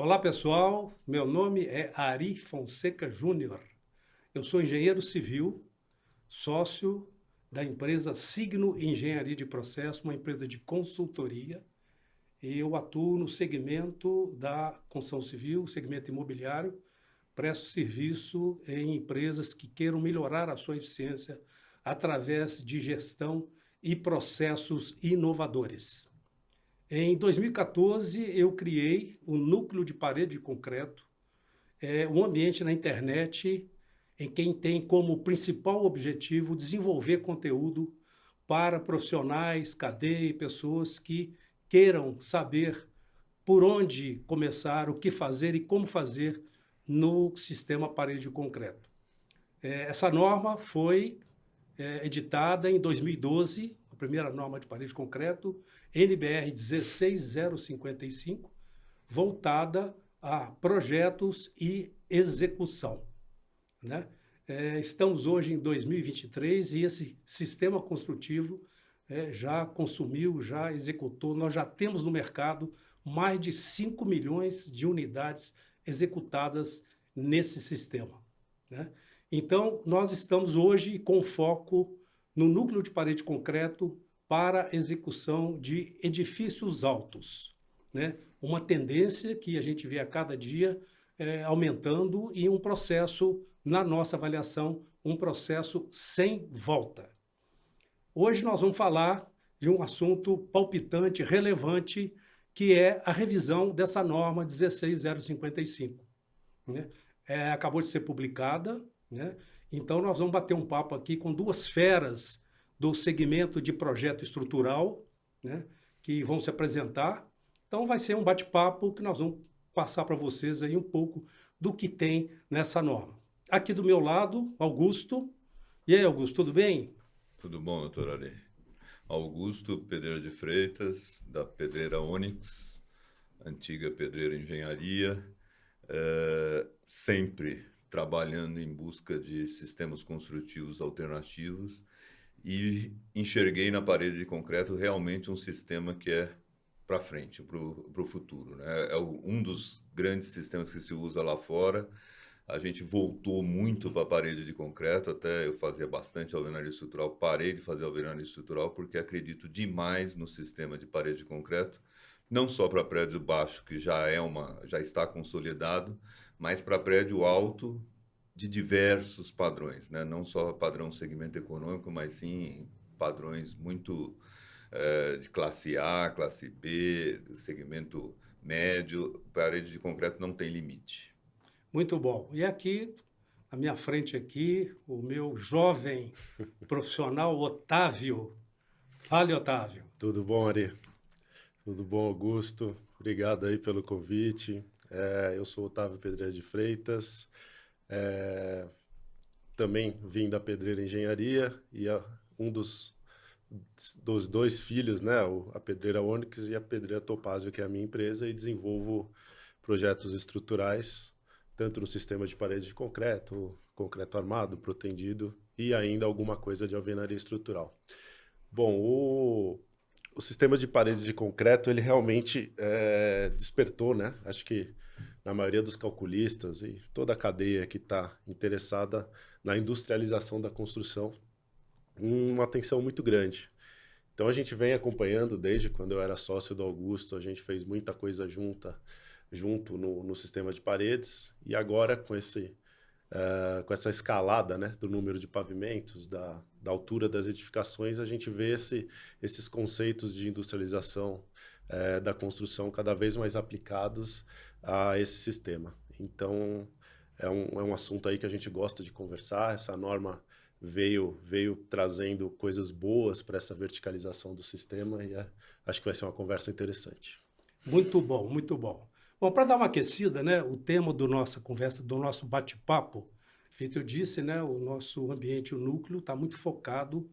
Olá, pessoal. Meu nome é Ari Fonseca Júnior. Eu sou engenheiro civil, sócio da empresa Signo Engenharia de Processo, uma empresa de consultoria. E eu atuo no segmento da construção civil, segmento imobiliário, presto serviço em empresas que queiram melhorar a sua eficiência através de gestão e processos inovadores. Em 2014, eu criei o Núcleo de Parede de Concreto, um ambiente na internet em quem tem como principal objetivo desenvolver conteúdo para profissionais, cadeia e pessoas que queiram saber por onde começar, o que fazer e como fazer no sistema parede de concreto. Essa norma foi editada em 2012, a primeira norma de parede de concreto, NBR 16055, voltada a projetos e execução, né? Estamos hoje em 2023 e esse sistema construtivo já consumiu, já executou, nós já temos no mercado mais de 5 milhões de unidades executadas nesse sistema, né? Então, nós estamos hoje com foco no núcleo de parede de concreto para execução de edifícios altos, né? Uma tendência que a gente vê a cada dia aumentando e um processo, na nossa avaliação, um processo sem volta. Hoje nós vamos falar de um assunto palpitante, relevante, que é a revisão dessa norma 16055, né? Acabou de ser publicada, né? Então nós vamos bater um papo aqui com duas feras do segmento de projeto estrutural, né? Que vão se apresentar. Então vai ser um bate-papo que nós vamos passar para vocês aí um pouco do que tem nessa norma. Aqui do meu lado, Augusto. E aí, Augusto, tudo bem? Tudo bom, doutor Ari? Augusto Pedreira de Freitas, da Pedreira Onyx, antiga Pedreira Engenharia, sempre trabalhando em busca de sistemas construtivos alternativos e enxerguei na parede de concreto realmente um sistema que é para frente, para o futuro, né? Um dos grandes sistemas que se usa lá fora. A gente voltou muito para a parede de concreto, até eu fazia bastante alvenaria estrutural, parei de fazer alvenaria estrutural porque acredito demais no sistema de parede de concreto, não só para prédio baixo, que já está consolidado, mas para prédio alto de diversos padrões, né? Não só padrão segmento econômico, mas sim padrões muito de classe A, classe B, segmento médio. Parede de concreto não tem limite. Muito bom. E aqui, à minha frente aqui, o meu jovem profissional, Otávio. Fale, Otávio. Tudo bom, Ari? Tudo bom, Augusto? Obrigado aí pelo convite. Eu sou Otávio Pedreira de Freitas, também vim da Pedreira Engenharia e um dos dois filhos, né, a Pedreira Onyx e a Pedreira Topázio, que é a minha empresa, e desenvolvo projetos estruturais, tanto no sistema de parede de concreto, concreto armado, protendido e ainda alguma coisa de alvenaria estrutural. Bom, o sistema de paredes de concreto, ele realmente despertou, né? Acho que na maioria dos calculistas e toda a cadeia que está interessada na industrialização da construção, uma atenção muito grande. Então a gente vem acompanhando desde quando eu era sócio do Augusto, a gente fez muita coisa junto no sistema de paredes, e agora com essa escalada, né, do número de pavimentos, da altura das edificações, a gente vê esses conceitos de industrialização da construção cada vez mais aplicados a esse sistema. Então, é um assunto aí que a gente gosta de conversar. Essa norma veio trazendo coisas boas para essa verticalização do sistema e acho que vai ser uma conversa interessante. Muito bom, muito bom. Bom, para dar uma aquecida, né, o tema da nossa conversa, do nosso bate-papo, feito eu disse, né, o nosso ambiente, o núcleo, está muito focado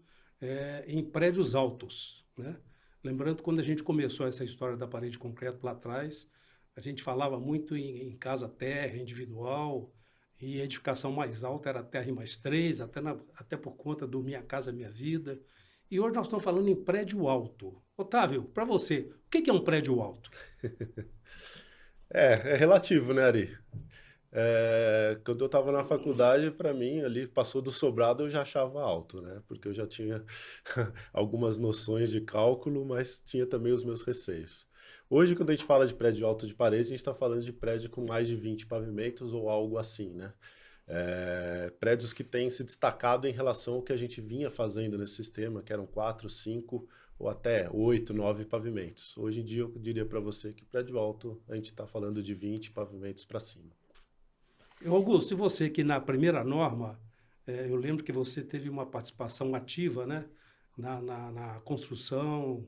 em prédios altos, né? Lembrando, quando a gente começou essa história da parede de concreto lá atrás, a gente falava muito em casa-terra, individual, e a edificação mais alta era terra e mais três, até por conta do Minha Casa Minha Vida. E hoje nós estamos falando em prédio alto. Otávio, para você, o que é um prédio alto? É relativo, né, Ari? Quando eu estava na faculdade, para mim, ali passou do sobrado, eu já achava alto, né? Porque eu já tinha algumas noções de cálculo, mas tinha também os meus receios. Hoje, quando a gente fala de prédio alto de parede, a gente está falando de prédio com mais de 20 pavimentos ou algo assim, né? Prédios que têm se destacado em relação ao que a gente vinha fazendo nesse sistema, que eram 4, 5 ou até 8, 9 pavimentos. Hoje em dia, eu diria para você que prédio alto, a gente está falando de 20 pavimentos para cima. Augusto, e você que na primeira norma, eu lembro que você teve uma participação ativa, né, na construção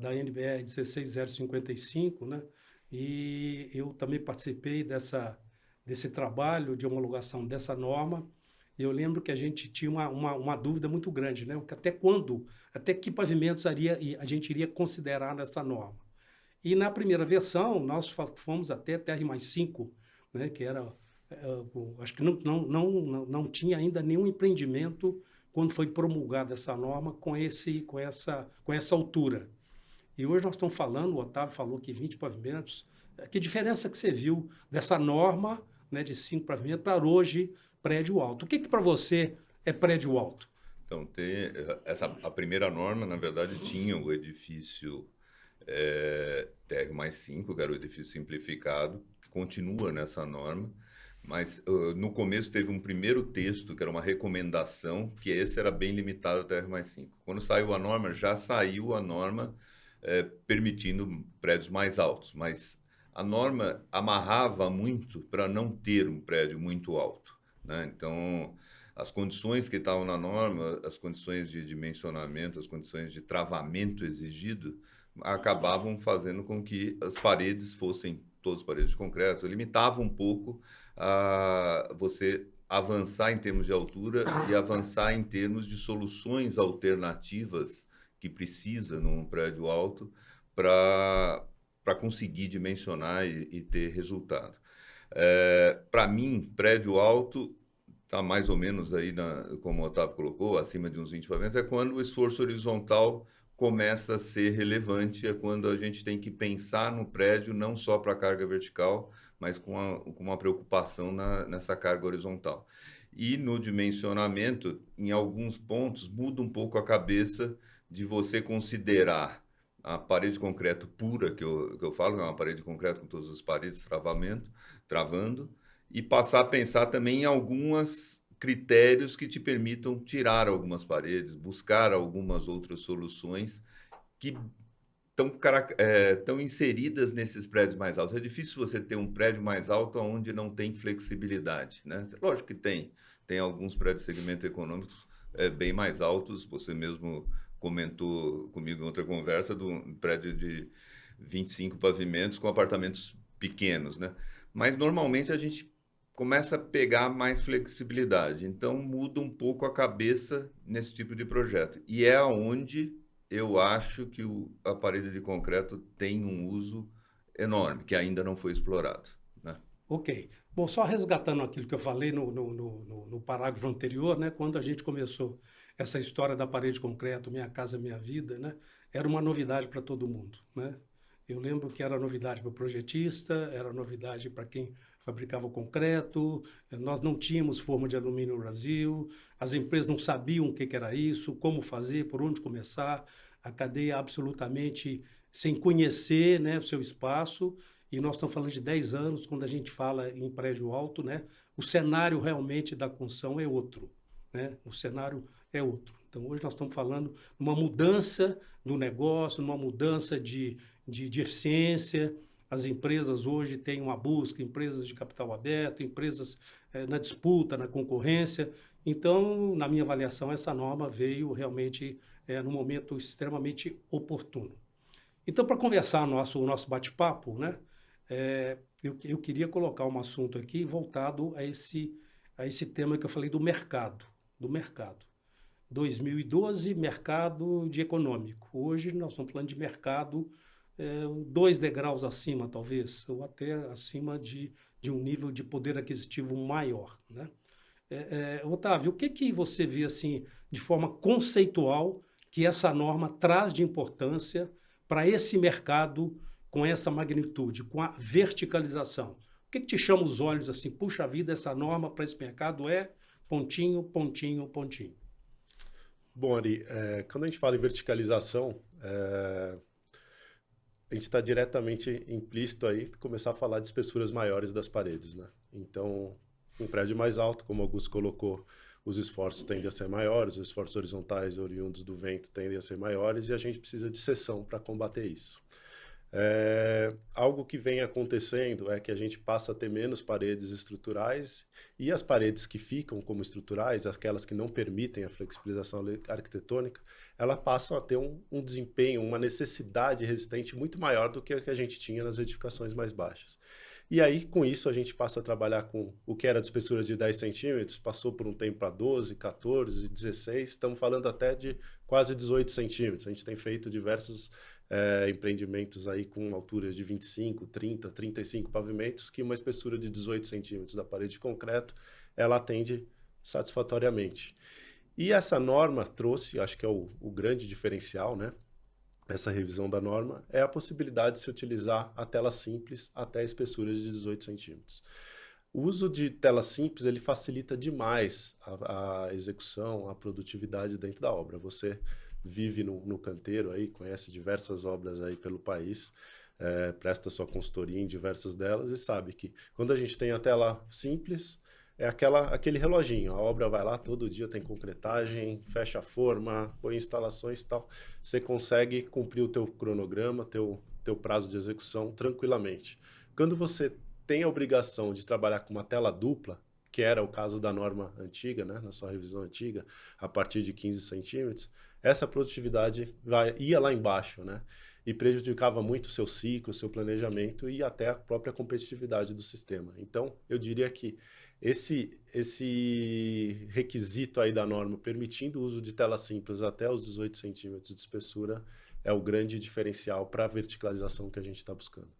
da NBR 16055, né, e eu também participei desse trabalho de homologação dessa norma. E eu lembro que a gente tinha uma dúvida muito grande, né, até que pavimentos a gente iria considerar nessa norma. E na primeira versão, nós fomos até TR+5, né, que era acho que não tinha ainda nenhum empreendimento quando foi promulgada essa norma com essa altura. E hoje nós estamos falando, o Otávio falou que 20 pavimentos. Que diferença que você viu dessa norma, né, de 5 pavimentos para hoje prédio alto? O que para você é prédio alto? Então, a primeira norma, na verdade, tinha o edifício TR+5, que era o edifício simplificado, que continua nessa norma. Mas no começo teve um primeiro texto, que era uma recomendação, que esse era bem limitado até R+5. Quando saiu a norma, já saiu a norma permitindo prédios mais altos, mas a norma amarrava muito para não ter um prédio muito alto, né? Então, as condições que estavam na norma, as condições de dimensionamento, as condições de travamento exigido, acabavam fazendo com que as paredes fossem todas paredes de concreto, limitava um pouco a você avançar em termos de altura e avançar em termos de soluções alternativas que precisa num prédio alto para conseguir dimensionar e ter resultado. Para mim, prédio alto está mais ou menos aí, como o Otávio colocou, acima de uns 20 pavimentos, é quando o esforço horizontal começa a ser relevante, é quando a gente tem que pensar no prédio não só para a carga vertical, mas com uma preocupação nessa carga horizontal. E no dimensionamento, em alguns pontos, muda um pouco a cabeça de você considerar a parede de concreto pura, que eu falo, que é uma parede de concreto com todas as paredes travando, e passar a pensar também em alguns critérios que te permitam tirar algumas paredes, buscar algumas outras soluções que estão inseridas nesses prédios mais altos. É difícil você ter um prédio mais alto onde não tem flexibilidade, né? Lógico que tem. Tem alguns prédios de segmento econômico bem mais altos. Você mesmo comentou comigo em outra conversa de um prédio de 25 pavimentos com apartamentos pequenos, né? Mas normalmente a gente começa a pegar mais flexibilidade. Então muda um pouco a cabeça nesse tipo de projeto. E é onde eu acho que a parede de concreto tem um uso enorme, que ainda não foi explorado, né? Ok. Bom, só resgatando aquilo que eu falei no parágrafo anterior, né? Quando a gente começou essa história da parede de concreto, Minha Casa Minha Vida, né? Era uma novidade para todo mundo, né? Eu lembro que era novidade para o projetista, era novidade para quem fabricava o concreto, nós não tínhamos forma de alumínio no Brasil, as empresas não sabiam o que era isso, como fazer, por onde começar, a cadeia absolutamente sem conhecer, né, o seu espaço, e nós estamos falando de 10 anos, quando a gente fala em prédio alto, né, o cenário realmente da construção é outro, né, o cenário é outro. Então, hoje nós estamos falando de uma mudança no negócio, numa mudança de eficiência. As empresas hoje têm uma busca, empresas de capital aberto, empresas na disputa, na concorrência. Então, na minha avaliação, essa norma veio realmente num momento extremamente oportuno. Então, para conversar o nosso bate-papo, né, eu queria colocar um assunto aqui voltado a esse tema que eu falei do mercado. 2012, mercado de econômico. Hoje nós estamos falando de mercado 2 degraus acima, talvez, ou até acima de um nível de poder aquisitivo maior, né? Otávio, o que você vê assim, de forma conceitual, que essa norma traz de importância para esse mercado com essa magnitude, com a verticalização? O que te chama os olhos assim, puxa vida, essa norma para esse mercado é pontinho, pontinho, pontinho? Bom, Ari, quando a gente fala em verticalização, a gente está diretamente implícito aí começar a falar de espessuras maiores das paredes, né? Então, um prédio mais alto, como o Augusto colocou, os esforços tendem a ser maiores, os esforços horizontais oriundos do vento tendem a ser maiores e a gente precisa de seção para combater isso. Algo que vem acontecendo é que a gente passa a ter menos paredes estruturais e as paredes que ficam como estruturais, aquelas que não permitem a flexibilização arquitetônica, elas passam a ter um desempenho, uma necessidade resistente muito maior do que a gente tinha nas edificações mais baixas. E aí, com isso, a gente passa a trabalhar com o que era de espessura de 10 centímetros, passou por um tempo para 12, 14, 16, estamos falando até de quase 18 centímetros. A gente tem feito diversos empreendimentos aí com alturas de 25, 30, 35 pavimentos, que uma espessura de 18 centímetros da parede de concreto, ela atende satisfatoriamente. E essa norma trouxe, acho que é o grande diferencial, né? Essa revisão da norma, é a possibilidade de se utilizar a tela simples até espessuras de 18 centímetros. O uso de tela simples, ele facilita demais a execução, a produtividade dentro da obra. Você vive no canteiro aí, conhece diversas obras aí pelo país, presta sua consultoria em diversas delas e sabe que quando a gente tem a tela simples, é aquele reloginho, a obra vai lá, todo dia tem concretagem, fecha a forma, põe instalações e tal, você consegue cumprir o teu cronograma, teu prazo de execução tranquilamente. Quando você tem a obrigação de trabalhar com uma tela dupla, que era o caso da norma antiga, né, na sua revisão antiga, a partir de 15 centímetros, essa produtividade ia lá embaixo, né, e prejudicava muito o seu ciclo, o seu planejamento e até a própria competitividade do sistema. Então, eu diria que esse requisito aí da norma, permitindo o uso de tela simples até os 18 centímetros de espessura, é o grande diferencial para a verticalização que a gente está buscando.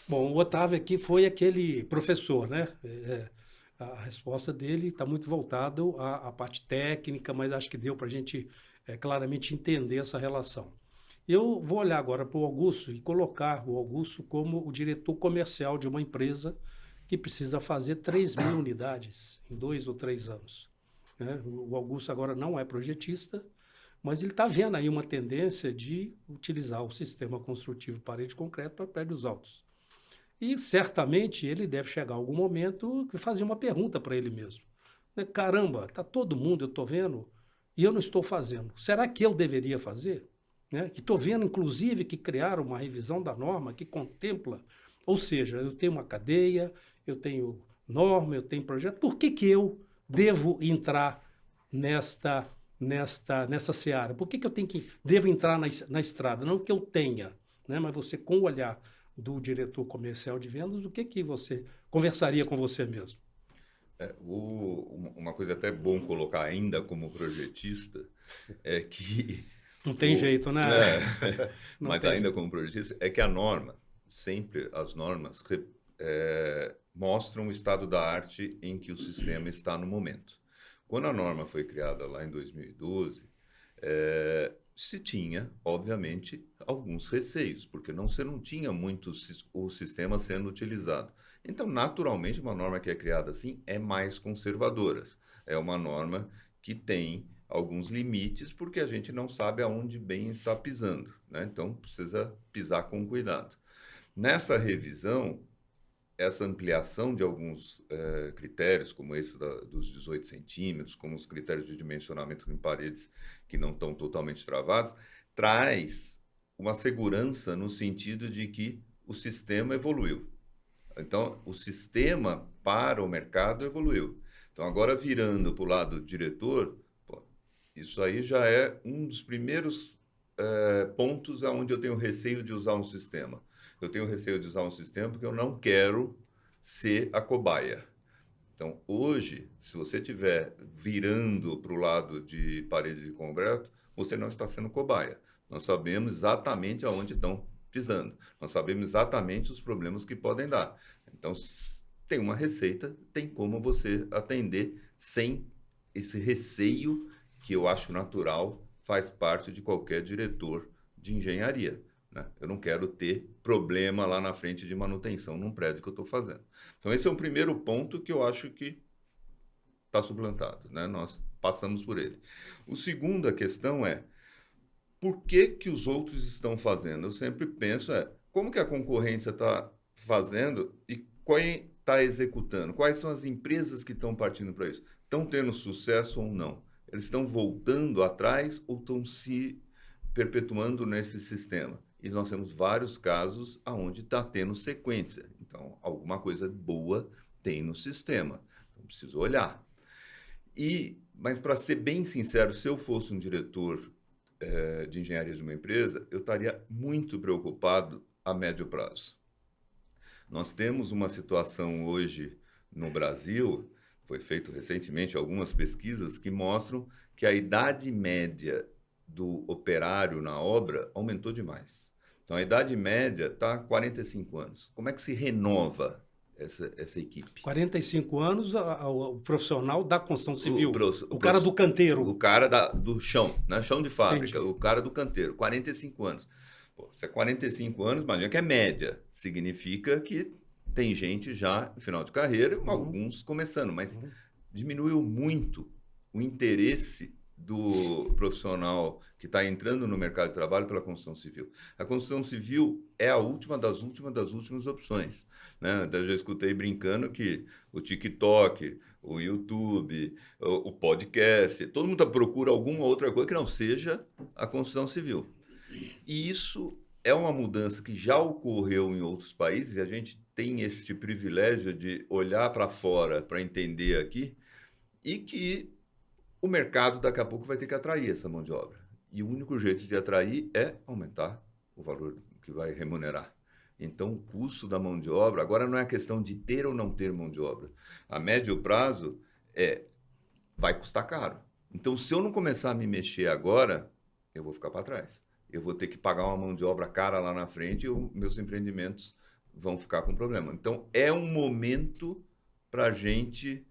Bom, o Otávio aqui foi aquele professor, né? A resposta dele está muito voltado à parte técnica, mas acho que deu para a gente claramente entender essa relação. Eu vou olhar agora para o Augusto e colocar o Augusto como o diretor comercial de uma empresa que precisa fazer 3.000 unidades em 2 ou 3 anos. Né? O Augusto agora não é projetista, mas ele está vendo aí uma tendência de utilizar o sistema construtivo parede de concreto para prédios altos. E certamente ele deve chegar a algum momento e fazer uma pergunta para ele mesmo. Caramba, está todo mundo, eu estou vendo, e eu não estou fazendo. Será que eu deveria fazer? Né? E estou vendo, inclusive, que criaram uma revisão da norma que contempla, ou seja, eu tenho uma cadeia, eu tenho norma, eu tenho projeto, por que eu devo entrar nessa seara? Por que eu devo entrar na estrada? Não que eu tenha, né? Mas você, com o olhar do diretor comercial de vendas, o que você conversaria com você mesmo? Uma coisa até bom colocar ainda como projetista é que... Não tem jeito, né? Mas ainda como projetista, é que a norma, sempre as normas mostram o estado da arte em que o sistema está no momento. Quando a norma foi criada lá em 2012, se tinha, obviamente, alguns receios, porque você não tinha muito o sistema sendo utilizado. Então, naturalmente, uma norma que é criada assim é mais conservadora. É uma norma que tem alguns limites, porque a gente não sabe aonde bem está pisando, né? Então, precisa pisar com cuidado. Nessa revisão, essa ampliação de alguns critérios, como esse dos 18 centímetros, como os critérios de dimensionamento em paredes que não estão totalmente travados, traz uma segurança no sentido de que o sistema evoluiu. Então, o sistema para o mercado evoluiu. Então, agora virando para o lado do diretor, isso aí já é um dos primeiros pontos onde eu tenho receio de usar um sistema. Eu tenho receio de usar um sistema porque eu não quero ser a cobaia. Então, hoje, se você estiver virando para o lado de parede de concreto, você não está sendo cobaia. Nós sabemos exatamente aonde estão pisando. Nós sabemos exatamente os problemas que podem dar. Então, tem uma receita, tem como você atender sem esse receio que eu acho natural, faz parte de qualquer diretor de engenharia. né? Eu não quero ter problema lá na frente de manutenção num prédio que eu estou fazendo. Então, esse é o primeiro ponto que eu acho que está suplantado, né? Nós passamos por ele. O segundo, a questão é, por que que os outros estão fazendo? Eu sempre penso, como que a concorrência está fazendo e quem está executando? Quais são as empresas que estão partindo para isso? Estão tendo sucesso ou não? Eles estão voltando atrás ou estão se perpetuando nesse sistema? E nós temos vários casos onde está tendo sequência. Então, alguma coisa boa tem no sistema. Então, preciso olhar. Mas, para ser bem sincero, se eu fosse um diretor de engenharia de uma empresa, eu estaria muito preocupado a médio prazo. Nós temos uma situação hoje no Brasil, foi feito recentemente algumas pesquisas que mostram que a idade média do operário na obra aumentou demais. Então, a idade média está 45 anos. Como é que se renova essa equipe? 45 anos, o profissional da construção civil, o cara do canteiro. O cara do chão, né? Chão de fábrica, Entendi. o cara do canteiro, 45 anos. Pô, se é 45 anos, imagina que é média. Significa que tem gente já no final de carreira, alguns começando, mas diminuiu muito o interesse do profissional que está entrando no mercado de trabalho pela construção civil. A construção civil é a última das últimas opções, né? Eu já escutei brincando que o TikTok, o YouTube, o podcast, todo mundo procura alguma outra coisa que não seja a construção civil. E isso é uma mudança que já ocorreu em outros países, e a gente tem esse privilégio de olhar para fora para entender aqui, e que o mercado daqui a pouco vai ter que atrair essa mão de obra. E o único jeito de atrair é aumentar o valor que vai remunerar. Então, o custo da mão de obra, agora não é a questão de ter ou não ter mão de obra. A médio prazo, vai custar caro. Então, se eu não começar a me mexer agora, eu vou ficar para trás. Eu vou ter que pagar uma mão de obra cara lá na frente e meus empreendimentos vão ficar com problema. Então, é um momento para a gente,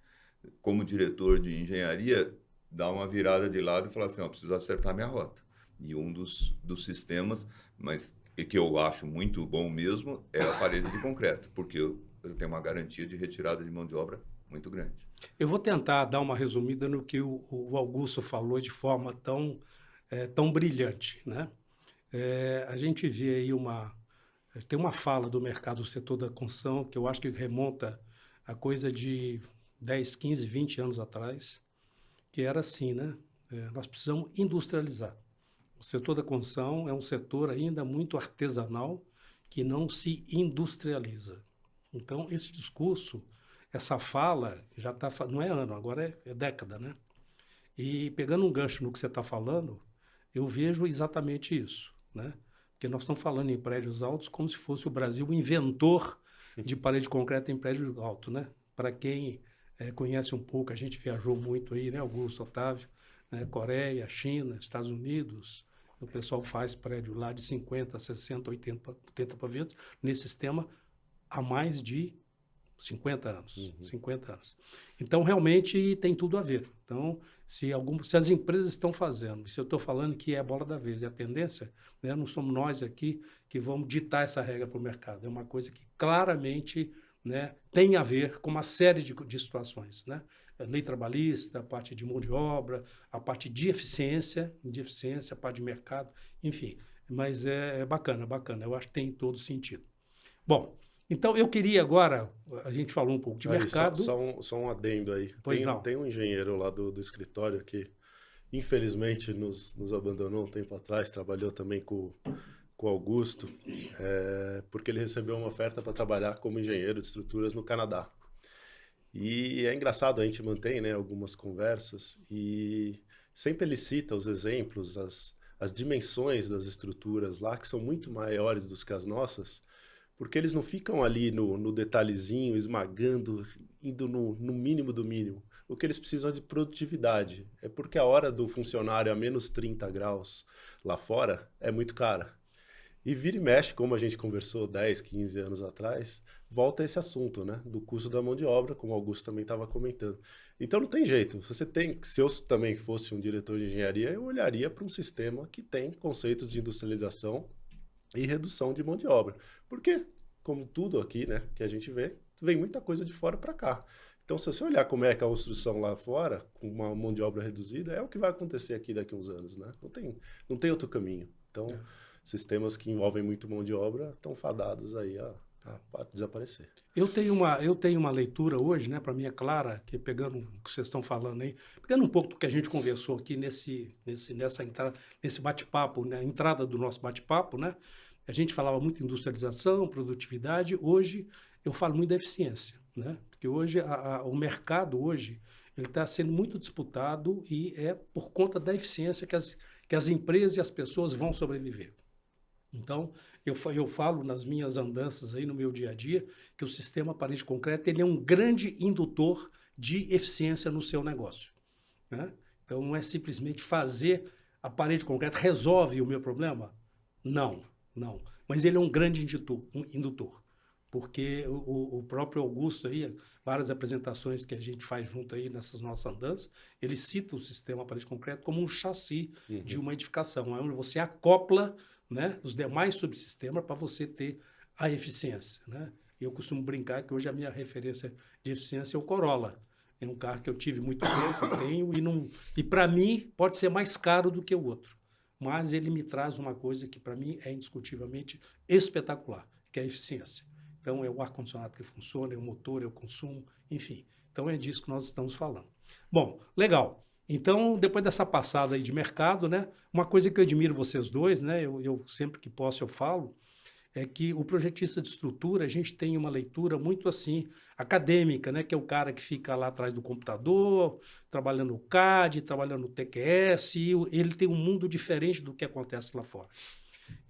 como diretor de engenharia, dar uma virada de lado e falar assim, preciso acertar minha rota. E um dos sistemas, mas que eu acho muito bom mesmo, é a parede de concreto, porque eu tenho uma garantia de retirada de mão de obra muito grande. Eu vou tentar dar uma resumida no que o Augusto falou de forma tão brilhante, né? A gente vê aí tem uma fala do mercado do setor da construção que eu acho que remonta a coisa de 10, 15, 20 anos atrás, que era assim, né? Nós precisamos industrializar. O setor da construção é um setor ainda muito artesanal que não se industrializa. Então, esse discurso, essa fala, já está, não é ano, agora é década, né? E pegando um gancho no que você está falando, eu vejo exatamente isso, né? Porque nós estamos falando em prédios altos como se fosse o Brasil o inventor de parede de concreto em prédio alto, né? Para quem conhece um pouco, a gente viajou muito aí, né, Augusto, Otávio, né? Coreia, China, Estados Unidos, o pessoal faz prédio lá de 50, 60, 80 pavimentos nesse sistema há mais de 50 anos. 50 anos. Então, realmente, tem tudo a ver. Então, se as empresas estão fazendo, se eu estou falando que é a bola da vez, é a tendência, né, não somos nós aqui que vamos ditar essa regra para o mercado. É uma coisa que claramente, né, tem a ver com uma série de situações, né? Lei trabalhista, a parte de mão de obra, a parte de eficiência, a parte de mercado, enfim. Mas é bacana. Eu acho que tem todo sentido. Bom, então eu queria agora, a gente falou um pouco de mercado. Só um adendo aí. Tem um engenheiro lá do escritório que, infelizmente, nos abandonou um tempo atrás, trabalhou também com o Augusto, porque ele recebeu uma oferta para trabalhar como engenheiro de estruturas no Canadá. E é engraçado, a gente mantém, né, algumas conversas e sempre ele cita os exemplos, as dimensões das estruturas lá, que são muito maiores do que as nossas, porque eles não ficam ali no detalhezinho, esmagando, indo no mínimo do mínimo. O que eles precisam é de produtividade. É porque a hora do funcionário a menos 30 graus lá fora é muito cara. E vira e mexe, como a gente conversou 10, 15 anos atrás, volta esse assunto, né? Do custo da mão de obra, como o Augusto também estava comentando. Então não tem jeito. Se eu também fosse um diretor de engenharia, eu olharia para um sistema que tem conceitos de industrialização e redução de mão de obra. Porque, como tudo aqui, né, que a gente vê, vem muita coisa de fora para cá. Então, se você olhar como é que a construção lá fora, com uma mão de obra reduzida, é o que vai acontecer aqui daqui a uns anos, né? Não tem outro caminho. Então, sistemas que envolvem muito mão de obra estão fadados aí a desaparecer. Eu tenho uma leitura hoje, né, para mim é clara, que pegando o que vocês estão falando aí, pegando um pouco do que a gente conversou aqui nessa entrada, nesse bate-papo, né, entrada do nosso bate-papo, né, a gente falava muito em industrialização, produtividade, hoje eu falo muito da eficiência, né, porque hoje o mercado hoje ele está sendo muito disputado e é por conta da eficiência que as empresas e as pessoas vão sobreviver. Então, eu falo nas minhas andanças aí no meu dia a dia que o sistema parede de concreto ele é um grande indutor de eficiência no seu negócio, né? Então, não é simplesmente fazer a parede de concreto resolve o meu problema? Não, não. Mas ele é um grande indutor, porque o próprio Augusto aí, várias apresentações que a gente faz junto aí nessas nossas andanças, ele cita o sistema parede de concreto como um chassi de uma edificação, onde você acopla, né, os demais subsistemas para você ter a eficiência, né? Eu costumo brincar que hoje a minha referência de eficiência é o Corolla. É um carro que eu tive muito tempo, eu tenho, e para mim pode ser mais caro do que o outro. Mas ele me traz uma coisa que para mim é indiscutivelmente espetacular, que é a eficiência. Então é o ar-condicionado que funciona, é o motor, é o consumo, enfim. Então é disso que nós estamos falando. Bom, legal. Então, depois dessa passada aí de mercado, né, uma coisa que eu admiro vocês dois, né, eu sempre que posso eu falo, é que o projetista de estrutura, a gente tem uma leitura muito assim, acadêmica, né, que é o cara que fica lá atrás do computador, trabalhando no CAD, trabalhando no TQS, e ele tem um mundo diferente do que acontece lá fora.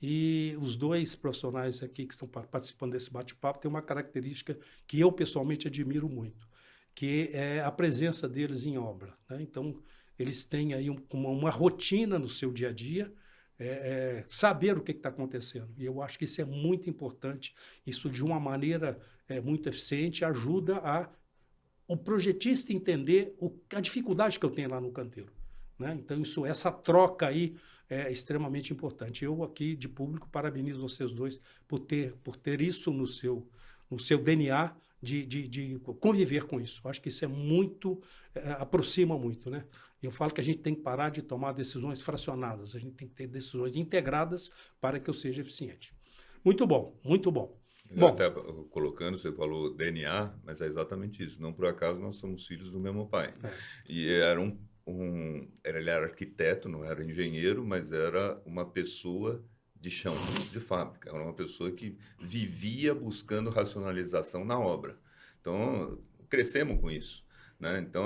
E os dois profissionais aqui que estão participando desse bate-papo têm uma característica que eu pessoalmente admiro muito, que é a presença deles em obra, né? Então, eles têm aí uma rotina no seu dia a dia, saber o que está acontecendo. E eu acho que isso é muito importante. Isso, de uma maneira muito eficiente, ajuda o projetista entender a dificuldade que eu tenho lá no canteiro, né? Então, essa troca aí é extremamente importante. Eu aqui, de público, parabenizo vocês dois por ter isso no seu DNA, de conviver com isso. Eu acho que isso é muito, aproxima muito, né? Eu falo que a gente tem que parar de tomar decisões fracionadas, a gente tem que ter decisões integradas para que eu seja eficiente. Muito bom, muito bom. Bom, até colocando, você falou DNA, mas é exatamente isso. Não por acaso nós somos filhos do mesmo pai. E ele era arquiteto, não era engenheiro, mas era uma pessoa de chão, de fábrica. Era uma pessoa que vivia buscando racionalização na obra. Então, crescemos com isso, né? Então,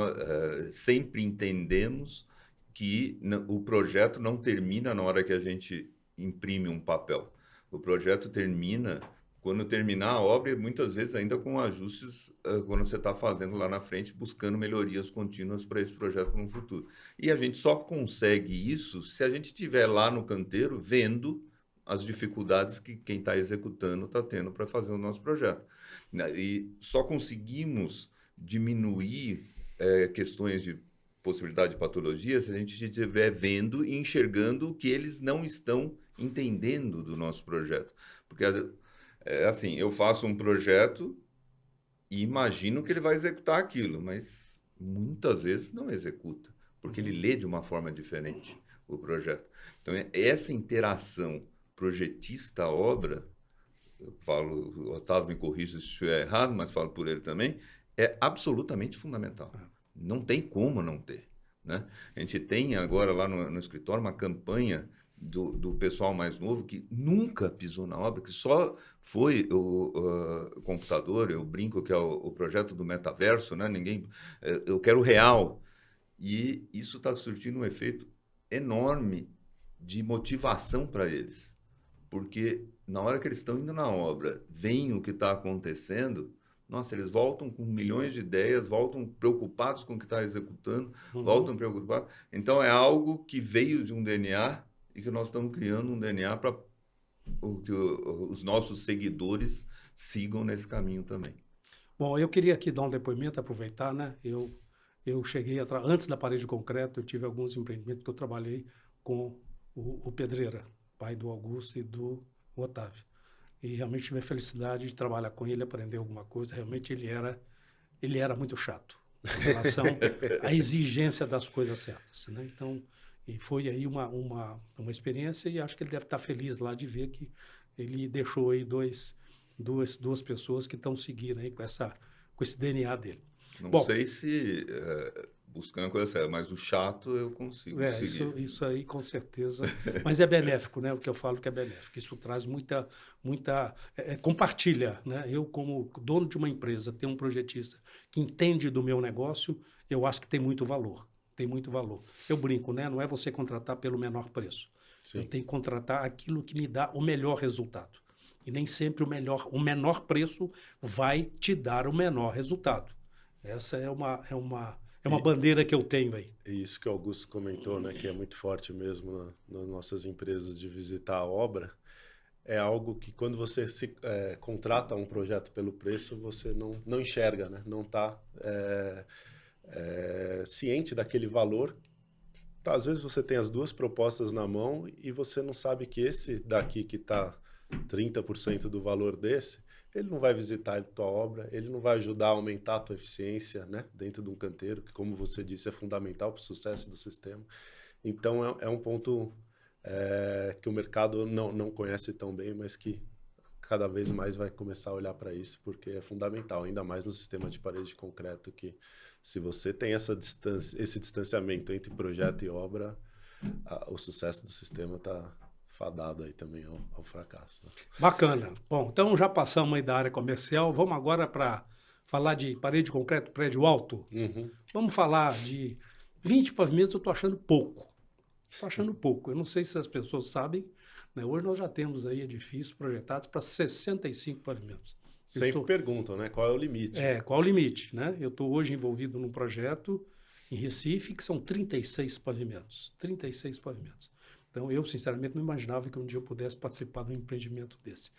sempre entendemos que o projeto não termina na hora que a gente imprime um papel. O projeto termina quando terminar a obra, muitas vezes ainda com ajustes quando você está fazendo lá na frente, buscando melhorias contínuas para esse projeto no futuro. E a gente só consegue isso se a gente estiver lá no canteiro vendo as dificuldades que quem está executando está tendo para fazer o nosso projeto. E só conseguimos diminuir questões de possibilidade de patologia se a gente estiver vendo e enxergando o que eles não estão entendendo do nosso projeto. Porque assim, eu faço um projeto e imagino que ele vai executar aquilo, mas muitas vezes não executa, porque ele lê de uma forma diferente o projeto. Então, essa interação projetista-obra, eu falo, o Otávio me corrija se estiver errado, mas falo por ele também, é absolutamente fundamental. Não tem como não ter, né? A gente tem agora lá no escritório uma campanha do pessoal mais novo que nunca pisou na obra, que só foi o computador. Eu brinco que é o projeto do metaverso, né? Eu quero real. E isso está surtindo um efeito enorme de motivação para eles. Porque na hora que eles estão indo na obra, veem o que está acontecendo, nossa, eles voltam com milhões de ideias, voltam preocupados com o que está executando, voltam preocupados. Então, é algo que veio de um DNA e que nós estamos criando um DNA para que os nossos seguidores sigam nesse caminho também. Bom, eu queria aqui dar um depoimento, aproveitar, né? Eu cheguei, antes da parede de concreto, eu tive alguns empreendimentos que eu trabalhei com o Pedreira, pai do Augusto e do o Otávio. E realmente tive a felicidade de trabalhar com ele, aprender alguma coisa. Realmente ele era muito chato em relação à exigência das coisas certas, né? Então, e foi aí uma experiência e acho que ele deve estar feliz lá de ver que ele deixou aí duas pessoas que estão seguindo aí com esse DNA dele. Não Bom, sei se buscando a coisa certa, mas o chato eu consigo seguir. Isso aí com certeza, mas é benéfico, né? O que eu falo que é benéfico, isso traz muita compartilha, né? Eu como dono de uma empresa, ter um projetista que entende do meu negócio, eu acho que tem muito valor, Eu brinco, né? Não é você contratar pelo menor preço, Sim. eu tenho que contratar aquilo que me dá o melhor resultado. E nem sempre o menor preço vai te dar o menor resultado. Essa é uma bandeira que eu tenho aí. E isso que o Augusto comentou, né, que é muito forte mesmo nas nossas empresas de visitar a obra, é algo que quando você contrata um projeto pelo preço, você não enxerga, né? Não está ciente daquele valor. Tá, às vezes você tem as duas propostas na mão e você não sabe que esse daqui que está 30% do valor desse, ele não vai visitar a tua obra, ele não vai ajudar a aumentar a tua eficiência, né, dentro de um canteiro, que como você disse é fundamental para o sucesso do sistema. Então é um ponto que o mercado não conhece tão bem, mas que cada vez mais vai começar a olhar para isso, porque é fundamental, ainda mais no sistema de parede de concreto, que se você tem esse distanciamento entre projeto e obra, o sucesso do sistema está fadado aí também ao fracasso. Né? Bacana. Bom, então já passamos aí da área comercial, vamos agora para falar de parede de concreto, prédio alto. Uhum. Vamos falar de 20 pavimentos, eu estou achando pouco. Eu não sei se as pessoas sabem, né? Hoje nós já temos aí edifícios projetados para 65 pavimentos. Sempre perguntam, né? Qual é o limite? Qual é o limite, né? Eu estou hoje envolvido num projeto em Recife que são 36 pavimentos. 36 pavimentos. Então, eu, sinceramente, não imaginava que um dia eu pudesse participar de um empreendimento desse.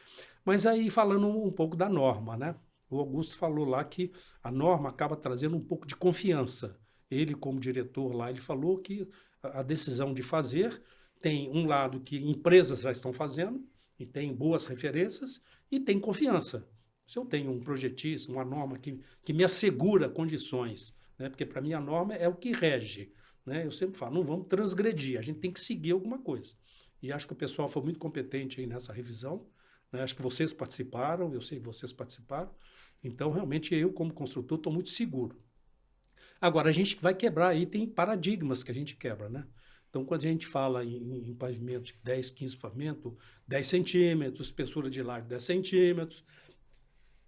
Mas aí, falando um pouco da norma, né? O Augusto falou lá que a norma acaba trazendo um pouco de confiança. Ele, como diretor lá, ele falou que a decisão de fazer tem um lado que empresas já estão fazendo e tem boas referências e tem confiança. Se eu tenho um projetista, uma norma que me assegura condições, né? Porque para mim a norma é o que rege. Né? Eu sempre falo, não vamos transgredir, a gente tem que seguir alguma coisa. E acho que o pessoal foi muito competente aí nessa revisão, né? Acho que vocês participaram, eu sei que vocês participaram, então realmente eu como construtor estou muito seguro. Agora, a gente vai quebrar aí, tem paradigmas que a gente quebra, né? Então, quando a gente fala em pavimentos de 10, 15 pavimentos, 10 centímetros, espessura de laje 10 centímetros,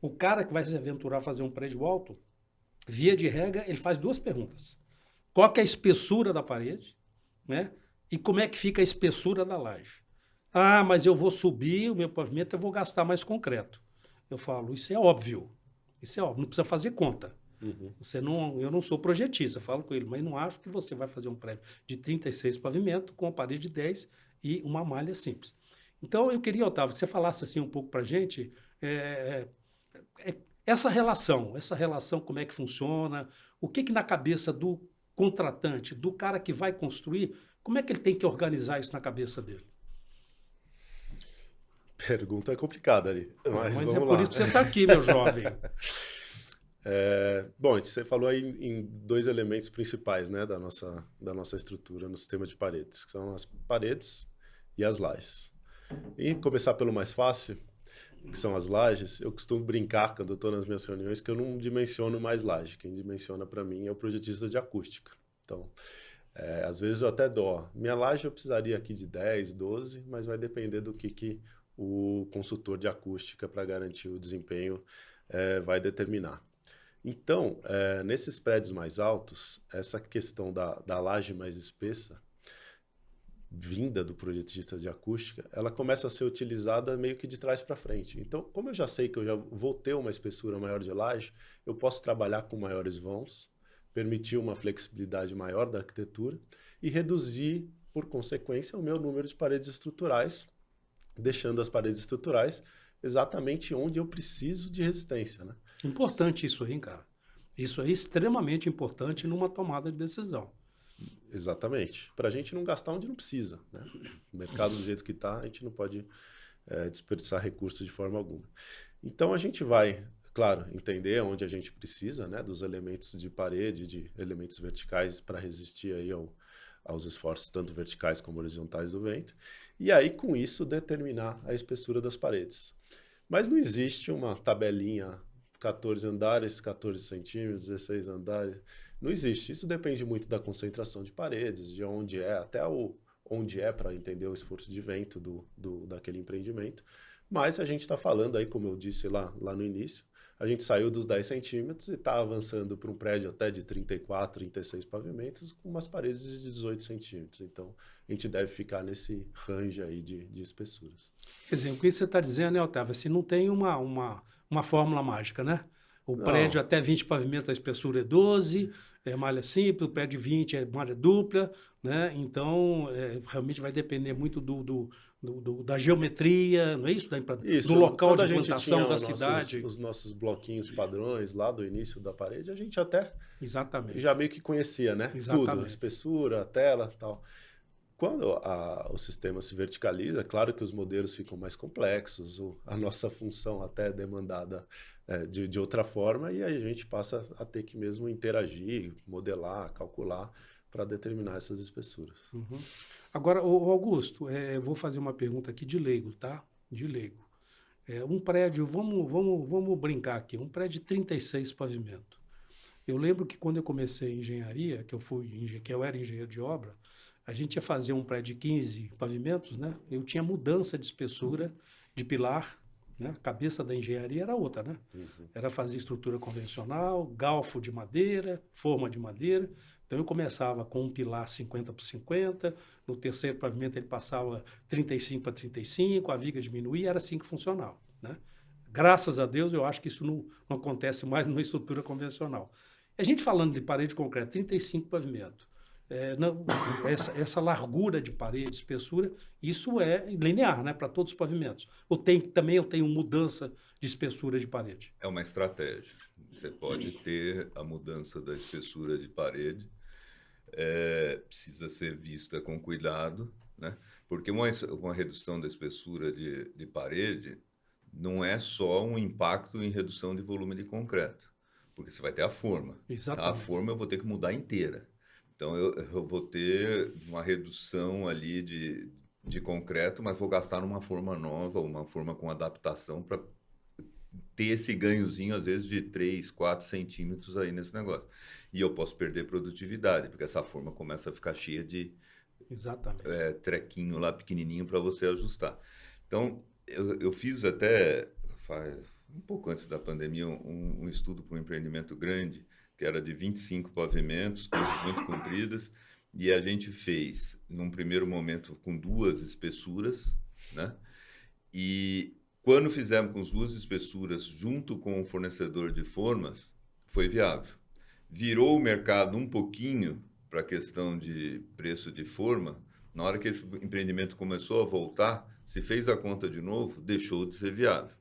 o cara que vai se aventurar a fazer um prédio alto, via de regra, ele faz duas perguntas. Qual que é a espessura da parede, né? E como é que fica a espessura da laje? Ah, mas eu vou subir o meu pavimento, eu vou gastar mais concreto. Eu falo, isso é óbvio, não precisa fazer conta. Uhum. Eu não sou projetista, eu falo com ele, mas não acho que você vai fazer um prédio de 36 pavimentos com a parede de 10 e uma malha simples. Então, eu queria, Otávio, que você falasse assim um pouco para a gente essa relação, como é que funciona, o que na cabeça do contratante, do cara que vai construir, como é que ele tem que organizar isso na cabeça dele? Pergunta complicada ali, mas vamos lá. Por isso que você está aqui, meu jovem. Bom, você falou aí em dois elementos principais, né, da nossa estrutura no sistema de paredes, que são as paredes e as lajes. E começar pelo mais fácil, que são as lajes, eu costumo brincar quando eu estou nas minhas reuniões que eu não dimensiono mais laje. Quem dimensiona para mim é o projetista de acústica. Então, às vezes eu até dou. Minha laje eu precisaria aqui de 10, 12, mas vai depender do que o consultor de acústica, para garantir o desempenho, vai determinar. Então, nesses prédios mais altos, essa questão da laje mais espessa, vinda do projetista de acústica, ela começa a ser utilizada meio que de trás para frente. Então, como eu já sei que eu já vou ter uma espessura maior de laje, eu posso trabalhar com maiores vãos, permitir uma flexibilidade maior da arquitetura e reduzir, por consequência, o meu número de paredes estruturais, deixando as paredes estruturais exatamente onde eu preciso de resistência, né? Importante isso aí, cara. Isso aí é extremamente importante numa tomada de decisão. Exatamente. Para a gente não gastar onde não precisa, né? O mercado do jeito que está, a gente não pode desperdiçar recursos de forma alguma. Então a gente vai, claro, entender onde a gente precisa, né, dos elementos de parede, de elementos verticais para resistir aí aos esforços tanto verticais como horizontais do vento, e aí com isso determinar a espessura das paredes. Mas não existe uma tabelinha 14 andares, 14 centímetros, 16 andares. Não existe. Isso depende muito da concentração de paredes, de onde é, até onde é para entender o esforço de vento daquele empreendimento. Mas a gente está falando aí, como eu disse lá no início, a gente saiu dos 10 centímetros e está avançando para um prédio até de 34, 36 pavimentos, com umas paredes de 18 centímetros. Então, a gente deve ficar nesse range aí de espessuras. Quer dizer, o que você está dizendo, né, Otávio? Assim, não tem uma fórmula mágica, né? O prédio Não, até 20 pavimentos, a espessura é 12, é malha simples, o prédio 20 é malha dupla, né? Então, realmente vai depender muito da geometria, não é isso? Do isso, local quando de a gente implantação tinha da cidade. os nossos bloquinhos padrões lá do início da parede, a gente até já Exatamente, meio que conhecia, né? Tudo, exatamente. espessura, tela, tal. Quando o sistema se verticaliza, é claro que os modelos ficam mais complexos, a nossa função até é demandada de outra forma, e aí a gente passa a ter que mesmo interagir, modelar, calcular para determinar essas espessuras. Uhum. Agora, ô Augusto, eu vou fazer uma pergunta aqui de leigo, tá? De leigo. Um prédio, vamos brincar aqui, um prédio de 36 pavimentos. Eu lembro que quando eu comecei engenharia, que eu era engenheiro de obra, a gente ia fazer um prédio de 15 pavimentos, né? Eu tinha mudança de espessura de pilar, né? A cabeça da engenharia era outra, né? Uhum. Era fazer estrutura convencional, galfo de madeira, forma de madeira. Então eu começava com um pilar 50 por 50, no terceiro pavimento ele passava 35 para 35, a viga diminuía, era assim que funcionava, né? Graças a Deus, eu acho que isso não acontece mais numa estrutura convencional. A gente falando de parede de concreto, 35 pavimentos. Essa largura de parede, espessura, isso é linear, né, para todos os pavimentos. Também eu tenho mudança de espessura de parede. É uma estratégia. Você pode ter a mudança da espessura de parede, precisa ser vista com cuidado, né? Porque uma redução da espessura de parede não é só um impacto em redução de volume de concreto, porque você vai ter a forma. A Exatamente. forma eu vou ter que mudar inteira. Então eu vou ter uma redução ali de concreto, mas vou gastar numa forma nova, uma forma com adaptação para ter esse ganhozinho, às vezes, de 3, 4 centímetros aí nesse negócio. E eu posso perder produtividade, porque essa forma começa a ficar cheia de Exatamente. trequinho lá pequenininho para você ajustar. Então, eu fiz até, um pouco antes da pandemia, um estudo para um empreendimento grande, que era de 25 pavimentos, coisas muito compridas, e a gente fez, num primeiro momento, com 2 espessuras, né? E quando fizemos com as 2 espessuras junto com o fornecedor de formas, foi viável. Virou o mercado um pouquinho para a questão de preço de forma, na hora que esse empreendimento começou a voltar, se fez a conta de novo, deixou de ser viável.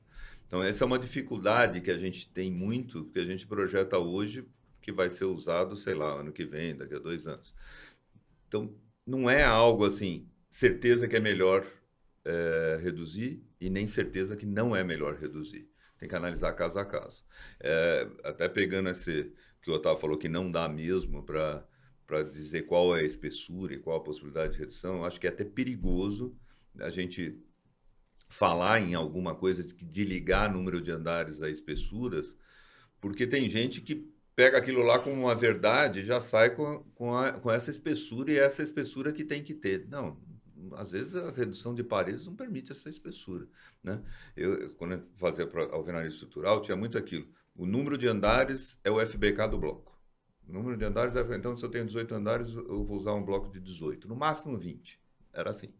Então, essa é uma dificuldade que a gente tem muito, que a gente projeta hoje, que vai ser usado, sei lá, ano que vem, daqui a 2 anos. Então, não é algo assim, certeza que é melhor reduzir e nem certeza que não é melhor reduzir. Tem que analisar caso a caso. Até pegando esse que o Otávio falou que não dá mesmo para dizer qual é a espessura e qual a possibilidade de redução, eu acho que é até perigoso a gente falar em alguma coisa de ligar número de andares a espessuras, porque tem gente que pega aquilo lá como uma verdade e já sai com essa espessura e essa espessura que tem que ter. Não, às vezes a redução de paredes não permite essa espessura, né? Quando eu fazia alvenaria estrutural, tinha muito aquilo. O número de andares é o FBK do bloco. O número de andares então, se eu tenho 18 andares, eu vou usar um bloco de 18, no máximo 20. Era assim.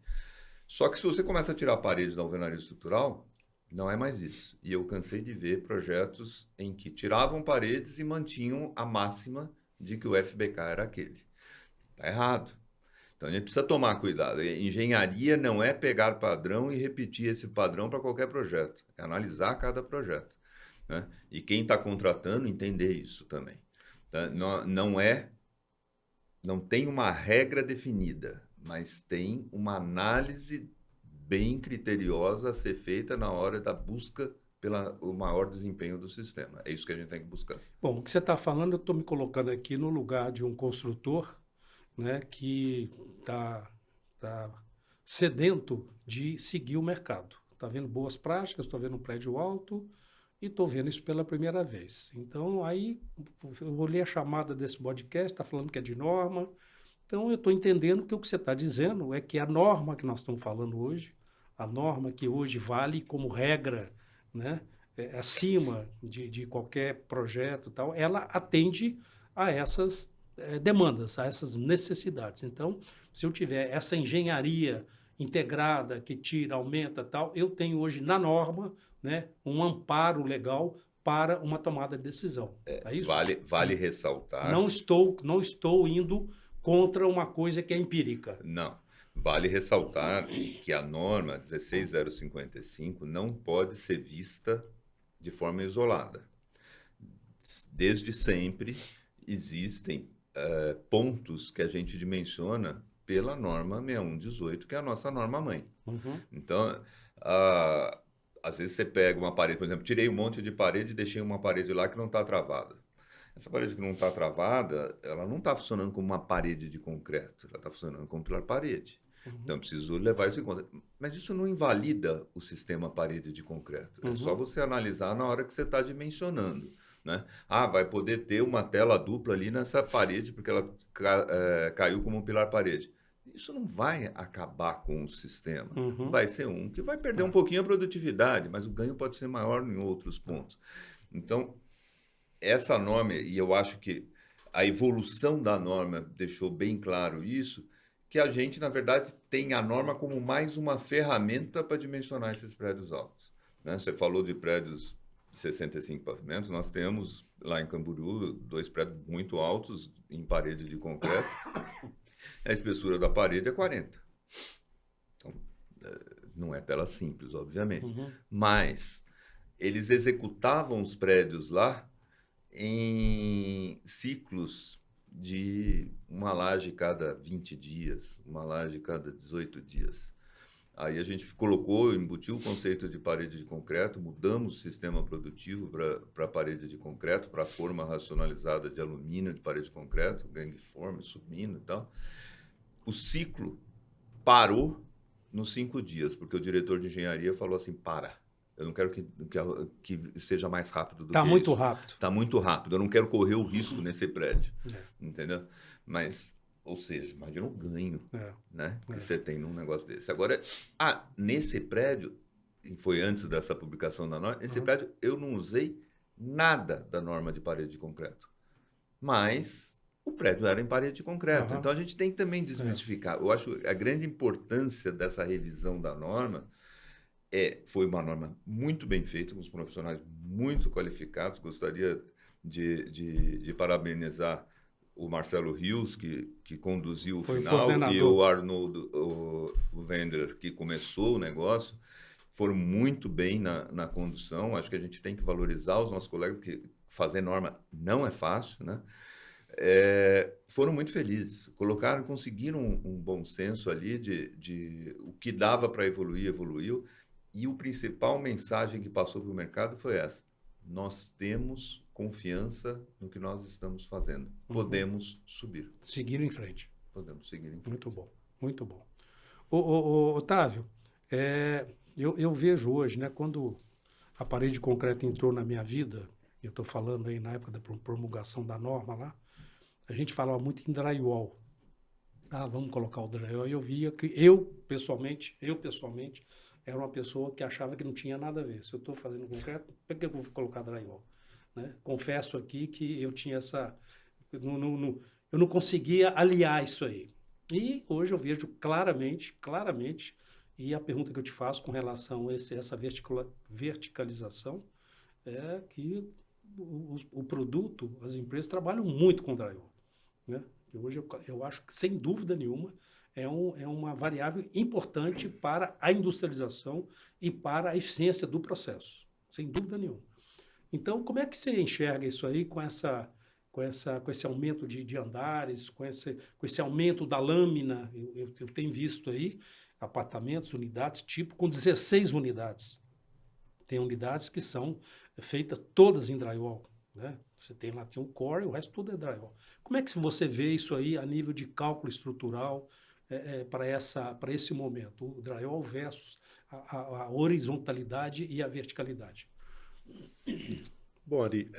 Só que se você começa a tirar a parede da alvenaria estrutural, não é mais isso. E eu cansei de ver projetos em que tiravam paredes e mantinham a máxima de que o FBK era aquele. Está errado. Então a gente precisa tomar cuidado. Engenharia não é pegar padrão e repetir esse padrão para qualquer projeto. É analisar cada projeto, né? E quem está contratando entender isso também. Tá? Não tem uma regra definida, mas tem uma análise bem criteriosa a ser feita na hora da busca pelo maior desempenho do sistema. É isso que a gente tem que buscar. Bom, o que você está falando, eu estou me colocando aqui no lugar de um construtor, né, que está sedento de seguir o mercado. Está vendo boas práticas, estou vendo um prédio alto e estou vendo isso pela primeira vez. Então, aí eu olhei a chamada desse podcast, está falando que é de norma. Então, eu estou entendendo que o que você está dizendo é que a norma que nós estamos falando hoje, a norma que hoje vale como regra, né, acima de qualquer projeto e tal, ela atende a essas demandas, a essas necessidades. Então, se eu tiver essa engenharia integrada que tira, aumenta tal, eu tenho hoje na norma, né, um amparo legal para uma tomada de decisão. É isso? Vale ressaltar. Não estou indo contra uma coisa que é empírica. Não. Vale ressaltar que a norma 16055 não pode ser vista de forma isolada. Desde sempre existem pontos que a gente dimensiona pela norma 6118, que é a nossa norma-mãe. Uhum. Então, às vezes você pega uma parede, por exemplo, tirei um monte de parede e deixei uma parede lá que não está travada. Essa parede que não está travada, ela não está funcionando como uma parede de concreto, ela está funcionando como pilar-parede. Uhum. Então, eu preciso levar isso em conta. Mas isso não invalida o sistema parede de concreto. É só você analisar na hora que você está dimensionando, né? Vai poder ter uma tela dupla ali nessa parede, porque ela caiu como um pilar-parede. Isso não vai acabar com o sistema. Uhum. Vai ser um que vai perder um pouquinho a produtividade, mas o ganho pode ser maior em outros pontos. Então, essa norma, e eu acho que a evolução da norma deixou bem claro isso, que a gente, na verdade, tem a norma como mais uma ferramenta para dimensionar esses prédios altos, né? Você falou de prédios de 65 pavimentos, nós temos lá em Camboriú 2 prédios muito altos em parede de concreto, a espessura da parede é 40. Então, não é tela simples, obviamente, mas eles executavam os prédios lá em ciclos de uma laje cada 20 dias, uma laje cada 18 dias. Aí a gente embutiu o conceito de parede de concreto, mudamos o sistema produtivo para parede de concreto, para a forma racionalizada de alumínio de parede de concreto, gangforme, submino e tal. O ciclo parou nos 5 dias, porque o diretor de engenharia falou assim, eu não quero que seja mais rápido do que isso. Está muito rápido. Está muito rápido. Eu não quero correr o risco nesse prédio. Entendeu? Mas, ou seja, imagina o ganho né, que você tem num negócio desse. Agora, nesse prédio, e foi antes dessa publicação da norma, nesse prédio eu não usei nada da norma de parede de concreto. Mas o prédio era em parede de concreto. Então, a gente tem que também desmistificar. Eu acho a grande importância dessa revisão da norma foi uma norma muito bem feita, com os profissionais muito qualificados. Gostaria de parabenizar o Marcelo Rios, que conduziu o final, e o Arnold Wender, que começou o negócio. Foram muito bem na condução. Acho que a gente tem que valorizar os nossos colegas, porque fazer norma não é fácil, né? Foram muito felizes. Conseguiram um bom senso ali de o que dava para evoluir, evoluiu. E a principal mensagem que passou para o mercado foi essa: nós temos confiança no que nós estamos fazendo. Podemos subir. Seguir em frente. Podemos seguir em frente. Muito bom, muito bom. Otávio, eu vejo hoje, né, quando a parede de concreto entrou na minha vida, eu estou falando aí na época da promulgação da norma lá, a gente falava muito em drywall. Vamos colocar o drywall. Eu via que eu pessoalmente, era uma pessoa que achava que não tinha nada a ver. Se eu estou fazendo concreto, por que eu vou colocar drywall? Né? Confesso aqui que eu tinha eu não conseguia aliar isso aí. E hoje eu vejo claramente, e a pergunta que eu te faço com relação a essa verticalização é que o produto, as empresas trabalham muito com drywall. Né? E hoje eu acho que, sem dúvida nenhuma, é uma variável importante para a industrialização e para a eficiência do processo, sem dúvida nenhuma. Então, como é que você enxerga isso aí com esse aumento de andares, com esse aumento da lâmina? Eu tenho visto aí apartamentos, unidades, tipo com 16 unidades. Tem unidades que são feitas todas em drywall, né? Você tem lá, tem um core, o resto tudo é drywall. Como é que você vê isso aí a nível de cálculo estrutural para esse momento, o drywall versus a horizontalidade e a verticalidade? Bom, Ari,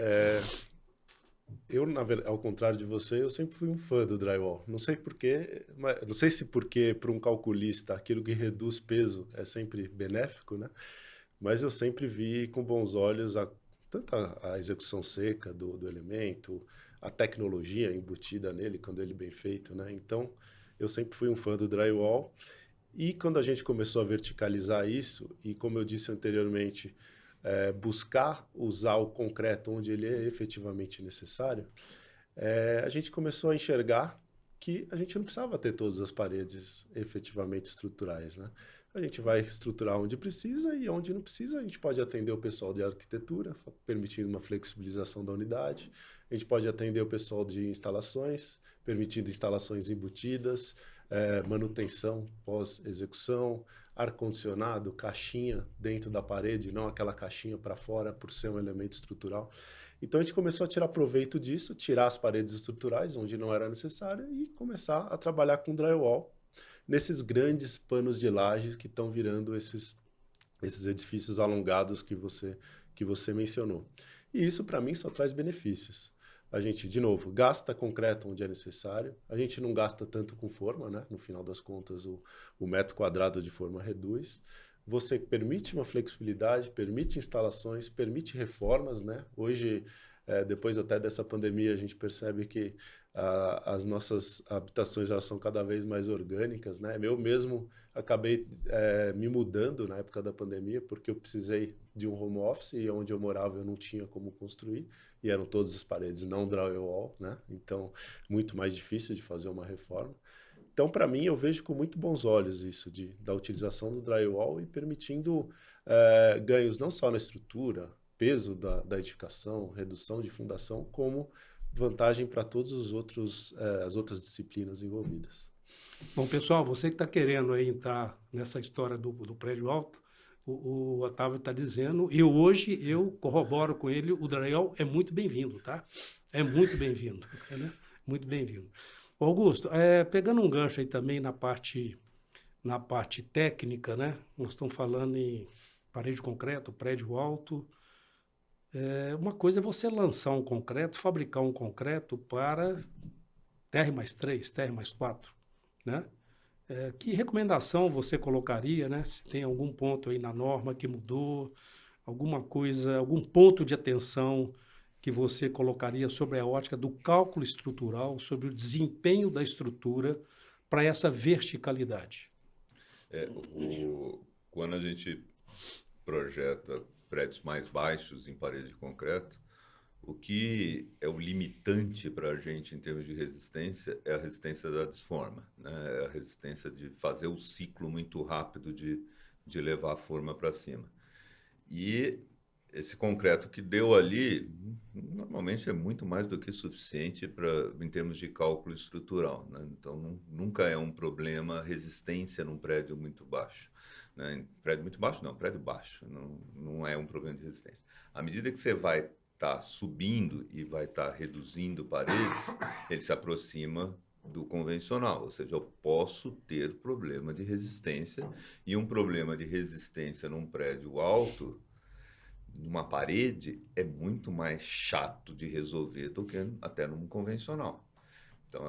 eu, ao contrário de você, eu sempre fui um fã do drywall. Não sei por quê, não sei se porque para um calculista aquilo que reduz peso é sempre benéfico, né? Mas eu sempre vi com bons olhos tanto a execução seca do elemento, a tecnologia embutida nele, quando ele é bem feito, né? Então, eu sempre fui um fã do drywall. E quando a gente começou a verticalizar isso, e como eu disse anteriormente, buscar usar o concreto onde ele é efetivamente necessário, a gente começou a enxergar que a gente não precisava ter todas as paredes efetivamente estruturais, né? A gente vai estruturar onde precisa e onde não precisa a gente pode atender o pessoal de arquitetura, permitindo uma flexibilização da unidade. A gente pode atender o pessoal de instalações, permitindo instalações embutidas, manutenção pós-execução, ar-condicionado, caixinha dentro da parede, não aquela caixinha para fora por ser um elemento estrutural. Então a gente começou a tirar proveito disso, tirar as paredes estruturais onde não era necessário e começar a trabalhar com drywall nesses grandes panos de lajes que estão virando esses edifícios alongados que você mencionou. E isso, para mim, só traz benefícios. A gente, de novo, gasta concreto onde é necessário, a gente não gasta tanto com forma, né? No final das contas, o metro quadrado de forma reduz. Você permite uma flexibilidade, permite instalações, permite reformas, né? Hoje, depois até dessa pandemia, a gente percebe que as nossas habitações elas são cada vez mais orgânicas, né? Eu mesmo acabei me mudando na época da pandemia porque eu precisei de um home office e onde eu morava eu não tinha como construir e eram todas as paredes não drywall, né? Então muito mais difícil de fazer uma reforma. Então para mim eu vejo com muito bons olhos isso da utilização do drywall e permitindo ganhos não só na estrutura, peso da edificação, redução de fundação, como vantagem para todos as outras disciplinas envolvidas. Bom, pessoal, você que está querendo aí entrar nessa história do prédio alto, o Otávio está dizendo, e hoje eu corroboro com ele, o drywall é muito bem-vindo, tá? É muito bem-vindo, né? Muito bem-vindo. Augusto, pegando um gancho aí também na parte técnica, né? Nós estamos falando em parede de concreto, prédio alto. Uma coisa é você lançar um concreto, fabricar um concreto para TR+3, TR+4, né? Que recomendação você colocaria, né? Se tem algum ponto aí na norma que mudou, alguma coisa, algum ponto de atenção que você colocaria sobre a ótica do cálculo estrutural, sobre o desempenho da estrutura para essa verticalidade? Quando a gente projeta prédios mais baixos em parede de concreto, o que é o limitante para a gente em termos de resistência é a resistência da desforma, né? É a resistência de fazer o ciclo muito rápido de levar a forma para cima. E esse concreto que deu ali, normalmente é muito mais do que suficiente em termos de cálculo estrutural, né? Então, nunca é um problema resistência num prédio muito baixo, né? Prédio muito baixo não, prédio baixo, não é um problema de resistência. À medida que você vai estar subindo e vai estar reduzindo paredes, ele se aproxima do convencional, ou seja, eu posso ter problema de resistência, e um problema de resistência num prédio alto, numa parede, é muito mais chato de resolver do que até num convencional. Então,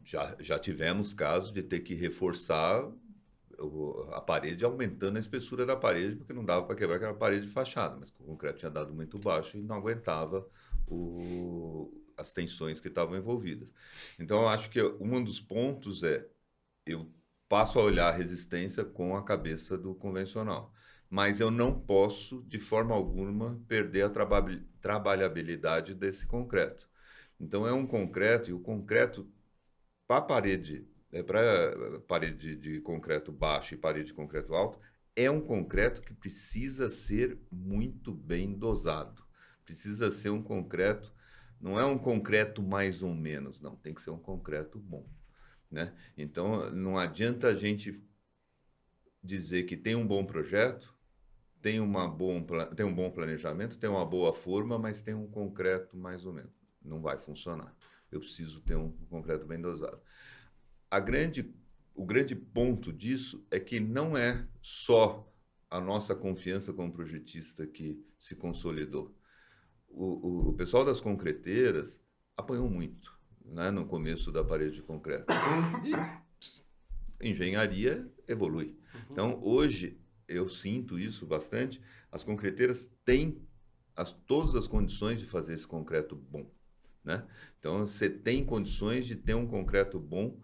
já tivemos casos de ter que reforçar a parede aumentando a espessura da parede, porque não dava para quebrar aquela parede de fachada, mas o concreto tinha dado muito baixo e não aguentava as tensões que estavam envolvidas. Então, eu acho que um dos pontos eu passo a olhar a resistência com a cabeça do convencional, mas eu não posso, de forma alguma, perder a trabalhabilidade desse concreto. Então, é um concreto, e o concreto para parede de concreto baixo e parede de concreto alto, é um concreto que precisa ser muito bem dosado. Precisa ser um concreto, não é um concreto mais ou menos, não, tem que ser um concreto bom, né? Então, não adianta a gente dizer que tem um bom projeto, tem um bom planejamento, tem uma boa forma, mas tem um concreto mais ou menos. Não vai funcionar. Eu preciso ter um concreto bem dosado. O grande ponto disso é que não é só a nossa confiança como projetista que se consolidou. O pessoal das concreteiras apanhou muito, né, no começo da parede de concreto. E engenharia evolui. Então, hoje, eu sinto isso bastante, as concreteiras têm todas as condições de fazer esse concreto bom, né? Então, você tem condições de ter um concreto bom,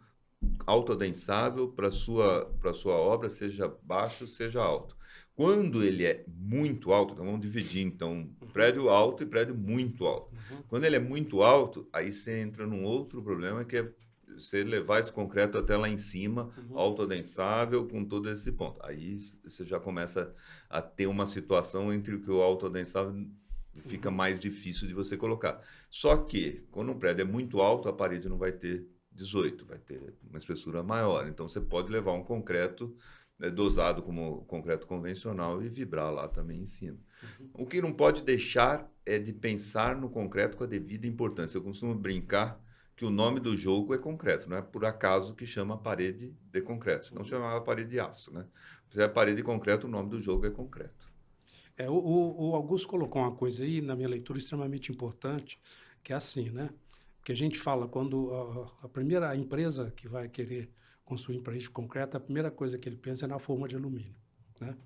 autoadensável para sua obra, seja baixo, seja alto. Quando ele é muito alto, então vamos dividir, então, prédio alto e prédio muito alto. Quando ele é muito alto, aí você entra num outro problema, que é você levar esse concreto até lá em cima, autoadensável, com todo esse ponto. Aí você já começa a ter uma situação entre o que o autoadensável fica mais difícil de você colocar. Só que, quando um prédio é muito alto, a parede não vai ter 18, vai ter uma espessura maior. Então, você pode levar um concreto dosado como concreto convencional e vibrar lá também em cima. O que não pode deixar é de pensar no concreto com a devida importância. Eu costumo brincar que o nome do jogo é concreto, não é por acaso que chama parede de concreto, senão chamava parede de aço, né? Se é parede de concreto, o nome do jogo é concreto. O Augusto colocou uma coisa aí, na minha leitura, extremamente importante, que é assim, né? Porque a gente fala, quando a primeira empresa que vai querer construir parede de concreto, a primeira coisa que ele pensa é na forma de alumínio, né?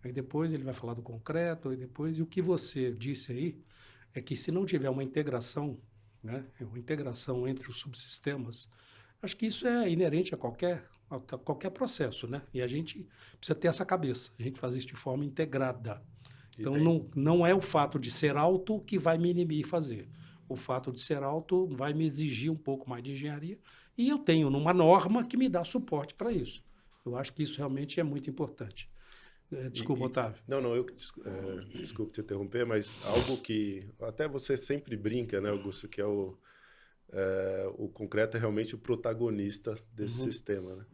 Aí depois ele vai falar do concreto, e o que você disse aí é que se não tiver uma integração, né? Uma integração entre os subsistemas, acho que isso é inerente a qualquer processo, né? E a gente precisa ter essa cabeça, a gente faz isso de forma integrada. Então, não é o fato de ser alto que vai me inibir fazer. O fato de ser alto vai me exigir um pouco mais de engenharia e eu tenho numa norma que me dá suporte para isso. Eu acho que isso realmente é muito importante. Desculpa, Otávio. Não, desculpe te interromper, mas algo que até você sempre brinca, né, Augusto, que é o concreto é realmente o protagonista desse sistema, né?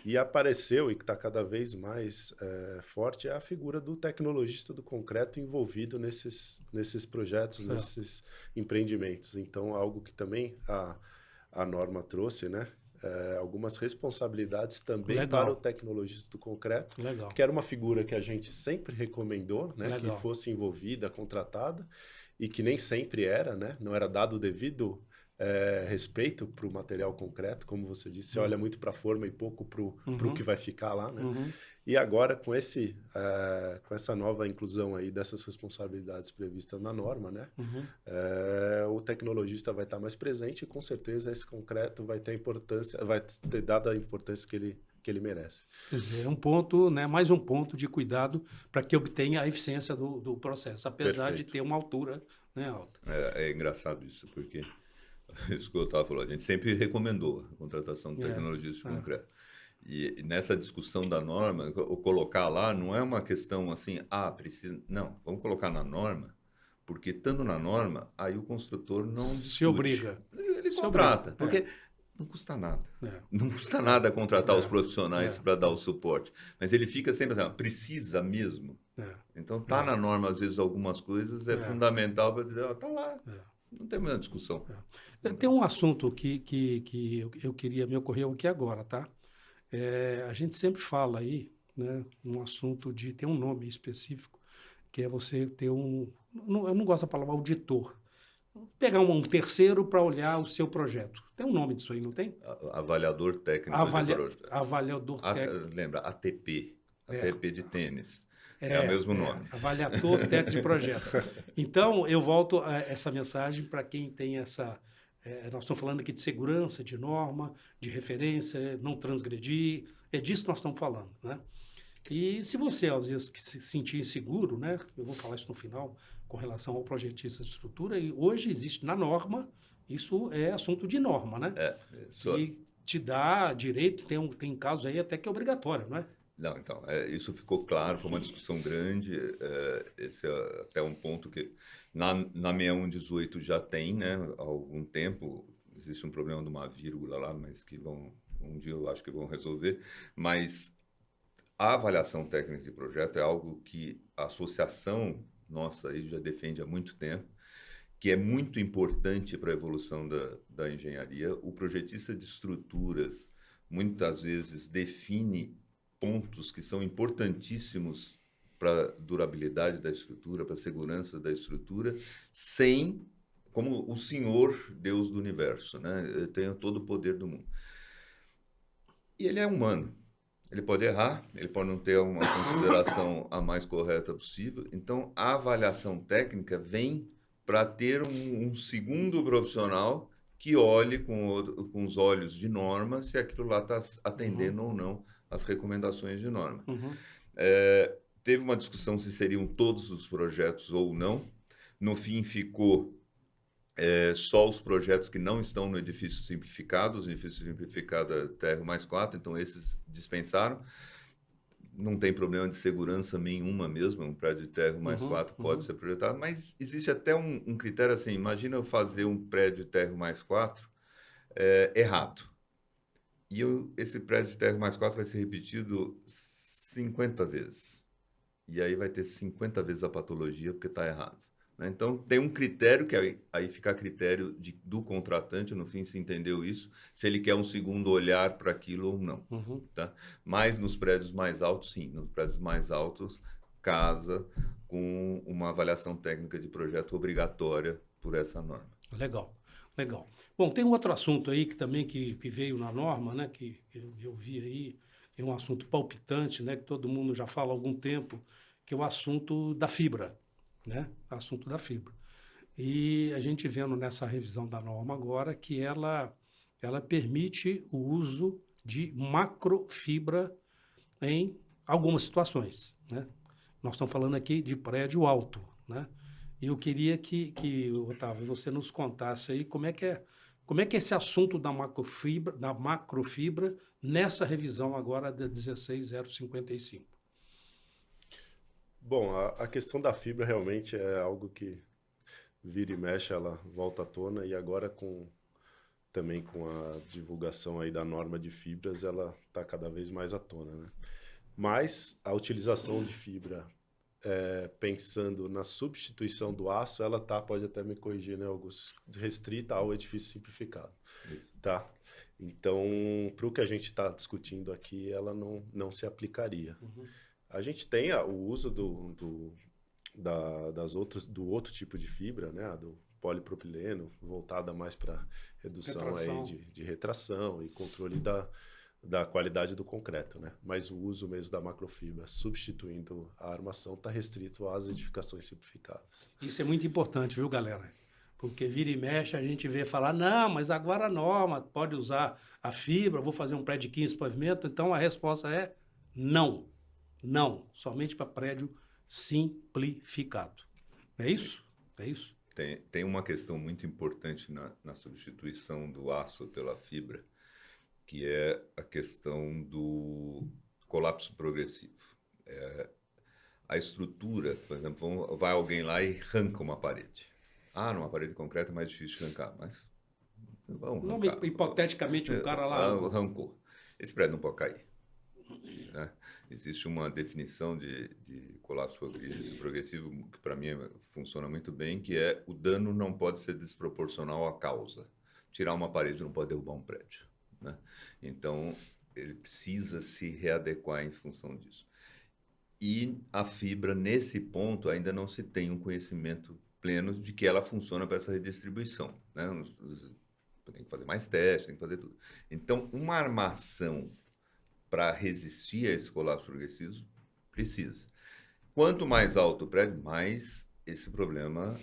E apareceu, e que está cada vez mais forte, é a figura do tecnologista do concreto envolvido nesses projetos, nesses empreendimentos. Então, algo que também a norma trouxe, né? Algumas responsabilidades também para o tecnologista do concreto, que era uma figura que a gente sempre recomendou, né? Que fosse envolvida, contratada, e que nem sempre era, né? Não era dado o devido respeito para o material concreto, como você disse, você olha muito para a forma e pouco para o que vai ficar lá, né? E agora, com essa nova inclusão aí dessas responsabilidades previstas na norma, né? O tecnologista vai estar mais presente e, com certeza, esse concreto vai ter dado a importância que ele merece. Quer dizer, é um ponto, né, mais um ponto de cuidado para que obtenha a eficiência do processo, apesar de ter uma altura, né, alta. É engraçado isso, porque isso que eu estava falando, a gente sempre recomendou a contratação de tecnologista de concreto. E nessa discussão da norma, o colocar lá não é uma questão assim, precisa... Não, vamos colocar na norma, porque estando na norma, aí o construtor não discute. Se obriga. Ele contrata, porque não custa nada. Não custa nada contratar os profissionais para dar o suporte. Mas ele fica sempre assim, precisa mesmo. Então, tá na norma, às vezes, algumas coisas, é fundamental para dizer, tá lá. Não tem muita discussão. Tem um assunto que eu queria, me ocorreu aqui agora, tá? A gente sempre fala aí, né, um assunto de ter um nome específico, que é você ter eu não gosto da palavra auditor. Pegar um terceiro para olhar o seu projeto. Tem um nome disso aí, não tem? Avaliador técnico de projeto. Avaliador técnico. Lembra, ATP. ATP de tênis. É o mesmo nome. Avaliador técnico de projeto. Então, eu volto a essa mensagem para quem tem essa... nós estamos falando aqui de segurança, de norma, de referência, não transgredir. É disso que nós estamos falando, né? E se você, às vezes, se sentir inseguro, né? Eu vou falar isso no final, com relação ao projetista de estrutura, e hoje existe na norma, isso é assunto de norma, né? E te dá direito, tem casos aí até que é obrigatório, não é? Não, então, isso ficou claro, foi uma discussão grande, esse é até um ponto que na 6118 já tem, né, há algum tempo, existe um problema de uma vírgula lá, mas que um dia eu acho que vão resolver, mas a avaliação técnica de projeto é algo que a associação nossa aí já defende há muito tempo, que é muito importante para a evolução da engenharia. O projetista de estruturas muitas vezes define pontos que são importantíssimos para a durabilidade da estrutura, para a segurança da estrutura, como o Senhor Deus do universo, né? Tem todo o poder do mundo. E ele é humano. Ele pode errar, ele pode não ter uma consideração a mais correta possível. Então, a avaliação técnica vem para ter um segundo profissional que olhe com os olhos de norma se aquilo lá está atendendo ou não as recomendações de norma. Teve uma discussão se seriam todos os projetos ou não. No fim, ficou só os projetos que não estão no edifício simplificado. O edifício simplificado é TR+4, então esses dispensaram. Não tem problema de segurança nenhuma mesmo, um prédio de TR+4 pode ser projetado, mas existe até um critério assim, imagina eu fazer um prédio de TR+4 errado. E esse prédio de TR+4 vai ser repetido 50 vezes. E aí vai ter 50 vezes a patologia porque está errado. Então, tem um critério que aí fica a critério do contratante, no fim se entendeu isso, se ele quer um segundo olhar para aquilo ou não. Tá? Mas nos prédios mais altos, sim. Nos prédios mais altos, casa com uma avaliação técnica de projeto obrigatória por essa norma. Legal, legal. Bom, tem um outro assunto aí que também que veio na norma, né, que eu vi aí, é um assunto palpitante, né, que todo mundo já fala há algum tempo, que é o assunto da fibra. Né? Assunto da fibra. E a gente vendo nessa revisão da norma agora que ela permite o uso de macrofibra em algumas situações. Né? Nós estamos falando aqui de prédio alto. Né? E eu queria que Otávio, você nos contasse aí como é que é esse assunto da macrofibra nessa revisão agora da 16055. Bom, a questão da fibra realmente é algo que vira e mexe, ela volta à tona, e agora também com a divulgação aí da norma de fibras, ela está cada vez mais à tona, né? Mas a utilização de fibra, pensando na substituição do aço, ela pode até me corrigir, né, Augusto, restrita ao edifício simplificado, tá? Então, para o que a gente está discutindo aqui, ela não se aplicaria. A gente tem o uso do outro tipo de fibra, né? Do polipropileno, voltada mais para redução aí de retração e controle da qualidade do concreto, né? Mas o uso mesmo da macrofibra, substituindo a armação, está restrito às edificações simplificadas. Isso é muito importante, viu, galera? Porque vira e mexe, a gente vê falar, não, mas agora a norma pode usar a fibra, vou fazer um prédio de 15 pavimentos. Então, a resposta é não. Não, somente para prédio simplificado. É isso? É isso? Tem uma questão muito importante na substituição do aço pela fibra, que é a questão do colapso progressivo. A estrutura, por exemplo, vai alguém lá e arranca uma parede. Numa parede concreta é mais difícil de arrancar, mas vamos arrancar. Hipoteticamente, um cara lá arrancou. Esse prédio não pode cair. Né? Existe uma definição de colapso progressivo que para mim funciona muito bem, que é o dano não pode ser desproporcional à causa. Tirar uma parede não pode derrubar um prédio. Né? Então, ele precisa se readequar em função disso. E a fibra, nesse ponto, ainda não se tem um conhecimento pleno de que ela funciona para essa redistribuição. Né? Tem que fazer mais testes, tem que fazer tudo. Então, uma armação para resistir a esse colapso progressivo, precisa. Quanto mais alto o prédio, mais esse problema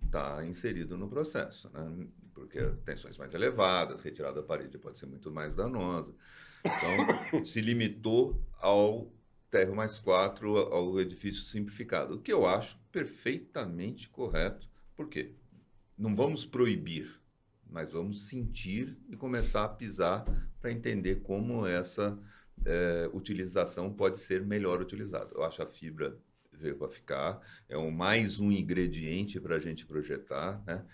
está inserido no processo, né? Porque tensões mais elevadas, retirada da parede pode ser muito mais danosa. Então, se limitou ao TR+4, ao edifício simplificado, o que eu acho perfeitamente correto. Por quê? Não vamos proibir, mas vamos sentir e começar a pisar para entender como essa utilização pode ser melhor utilizada. Eu acho a fibra veio para ficar, é mais um ingrediente para a gente projetar, né?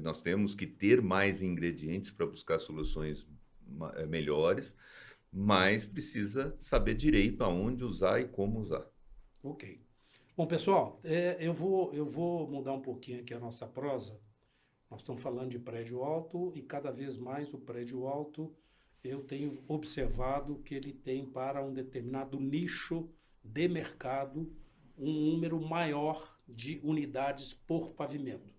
Nós temos que ter mais ingredientes para buscar soluções melhores, mas precisa saber direito aonde usar e como usar. Ok. Bom, pessoal, eu vou mudar um pouquinho aqui a nossa prosa. Nós estamos falando de prédio alto e cada vez mais o prédio alto eu tenho observado que ele tem para um determinado nicho de mercado um número maior de unidades por pavimento,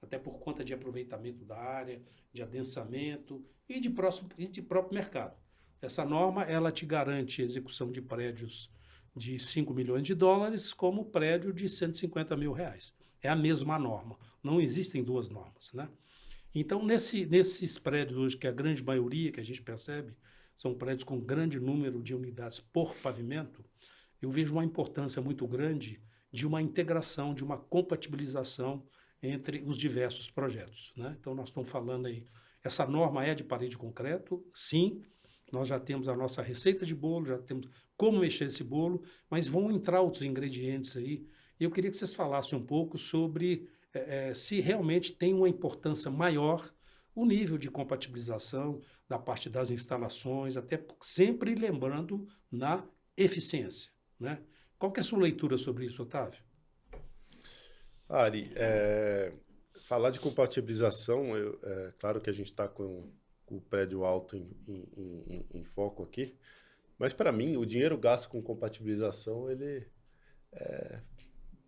até por conta de aproveitamento da área, de adensamento e de próprio mercado. Essa norma, ela te garante execução de prédios de 5 milhões de dólares como prédio de 150 mil reais. É a mesma norma. Não existem duas normas, né? Então, nesses prédios hoje, que a grande maioria que a gente percebe, são prédios com grande número de unidades por pavimento, eu vejo uma importância muito grande de uma integração, de uma compatibilização entre os diversos projetos, né? Então, nós estamos falando aí, essa norma é de parede de concreto, sim, nós já temos a nossa receita de bolo, já temos como mexer esse bolo, mas vão entrar outros ingredientes aí. E eu queria que vocês falassem um pouco sobre se realmente tem uma importância maior o nível de compatibilização da parte das instalações, até sempre lembrando na eficiência, né? Qual que é a sua leitura sobre isso, Otávio? Ari, falar de compatibilização, claro que a gente está com o prédio alto em foco aqui, mas para mim o dinheiro gasto com compatibilização, ele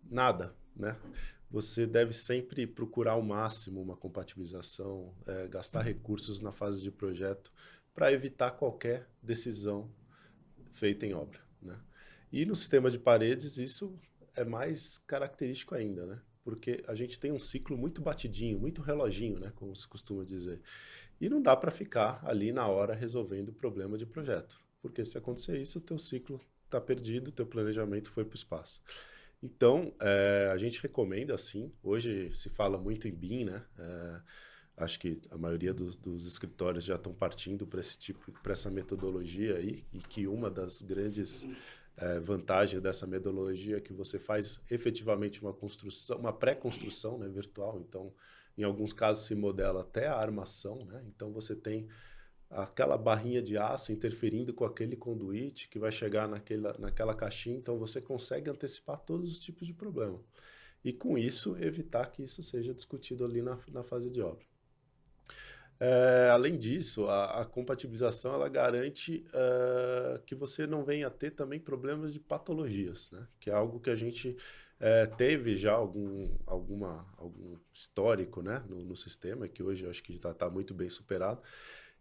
nada, né? Você deve sempre procurar ao máximo uma compatibilização, gastar recursos na fase de projeto para evitar qualquer decisão feita em obra, né? E no sistema de paredes isso é mais característico ainda, né? Porque a gente tem um ciclo muito batidinho, muito reloginho, né? Como se costuma dizer. E não dá para ficar ali na hora resolvendo o problema de projeto. Porque se acontecer isso, o teu ciclo está perdido, o teu planejamento foi para o espaço. Então, a gente recomenda, sim. Hoje se fala muito em BIM, né? Acho que a maioria dos escritórios já estão partindo para esse tipo, para essa metodologia aí, e que uma das grandes vantagens dessa metodologia é que você faz efetivamente uma construção, uma pré-construção, né, virtual. Então, em alguns casos se modela até a armação, né? Então você tem aquela barrinha de aço interferindo com aquele conduíte que vai chegar naquela caixinha, então você consegue antecipar todos os tipos de problema. E com isso, evitar que isso seja discutido ali na fase de obra. Além disso, a compatibilização ela garante que você não venha a ter também problemas de patologias, né? Que é algo que a gente teve já algum histórico, né? no sistema, que hoje eu acho que está muito bem superado,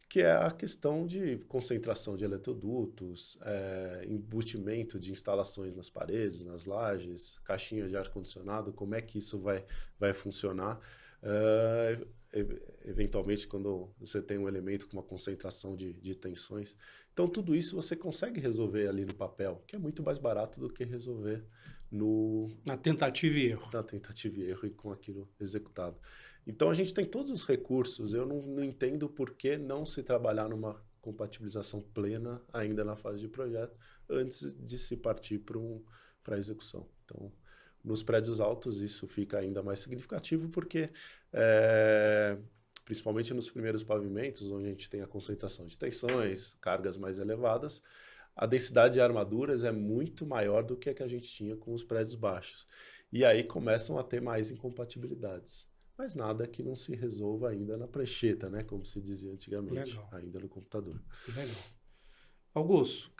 que é a questão de concentração de eletrodutos, embutimento de instalações nas paredes, nas lajes, caixinha de ar-condicionado, como é que isso vai funcionar. Eventualmente, quando você tem um elemento com uma concentração de tensões. Então, tudo isso você consegue resolver ali no papel, que é muito mais barato do que resolver Na tentativa e erro. na tentativa e erro e com aquilo executado. Então, a gente tem todos os recursos. Eu não entendo por que não se trabalhar numa compatibilização plena ainda na fase de projeto, antes de se partir para a execução. Então, nos prédios altos, isso fica ainda mais significativo, porque, principalmente nos primeiros pavimentos, onde a gente tem a concentração de tensões, cargas mais elevadas, a densidade de armaduras é muito maior do que a gente tinha com os prédios baixos. E aí começam a ter mais incompatibilidades. Mas nada que não se resolva ainda na prancheta, né? Como se dizia antigamente, Legal. ainda no computador. Legal. Augusto,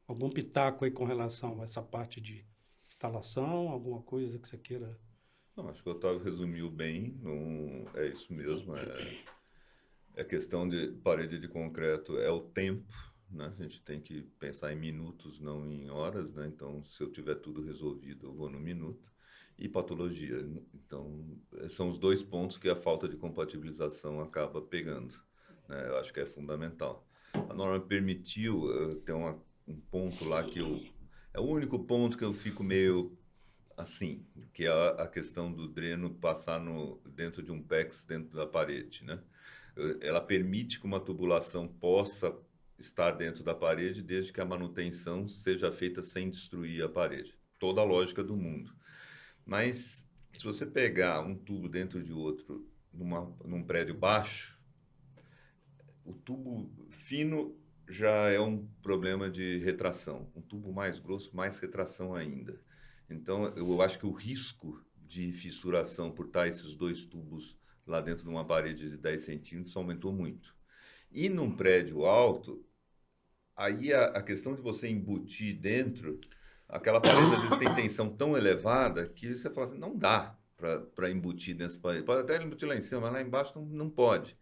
algum pitaco aí com relação a essa parte de instalação, alguma coisa que você queira? Não, acho que o Otávio resumiu bem, não, é isso mesmo, é questão de parede de concreto, é o tempo, né? A gente tem que pensar em minutos, não em horas, né? Então, se eu tiver tudo resolvido, eu vou no minuto. E patologia. Então, são os dois pontos que a falta de compatibilização acaba pegando, né? Eu acho que é fundamental. A norma permitiu ter um ponto lá que é o único ponto que eu fico meio assim, que é a questão do dreno passar dentro de um PEX dentro da parede, né? Ela permite que uma tubulação possa estar dentro da parede desde que a manutenção seja feita sem destruir a parede. Toda a lógica do mundo. Mas se você pegar um tubo dentro de outro num prédio baixo, o tubo fino já é um problema de retração. Um tubo mais grosso, mais retração ainda. Então, eu acho que o risco de fissuração por estar esses 2 tubos lá dentro de uma parede de 10 centímetros aumentou muito. E num prédio alto, aí a questão de você embutir dentro, aquela parede às vezes tem tensão tão elevada que você fala assim, não dá para embutir nessa parede. Pode até embutir lá em cima, mas lá embaixo não pode.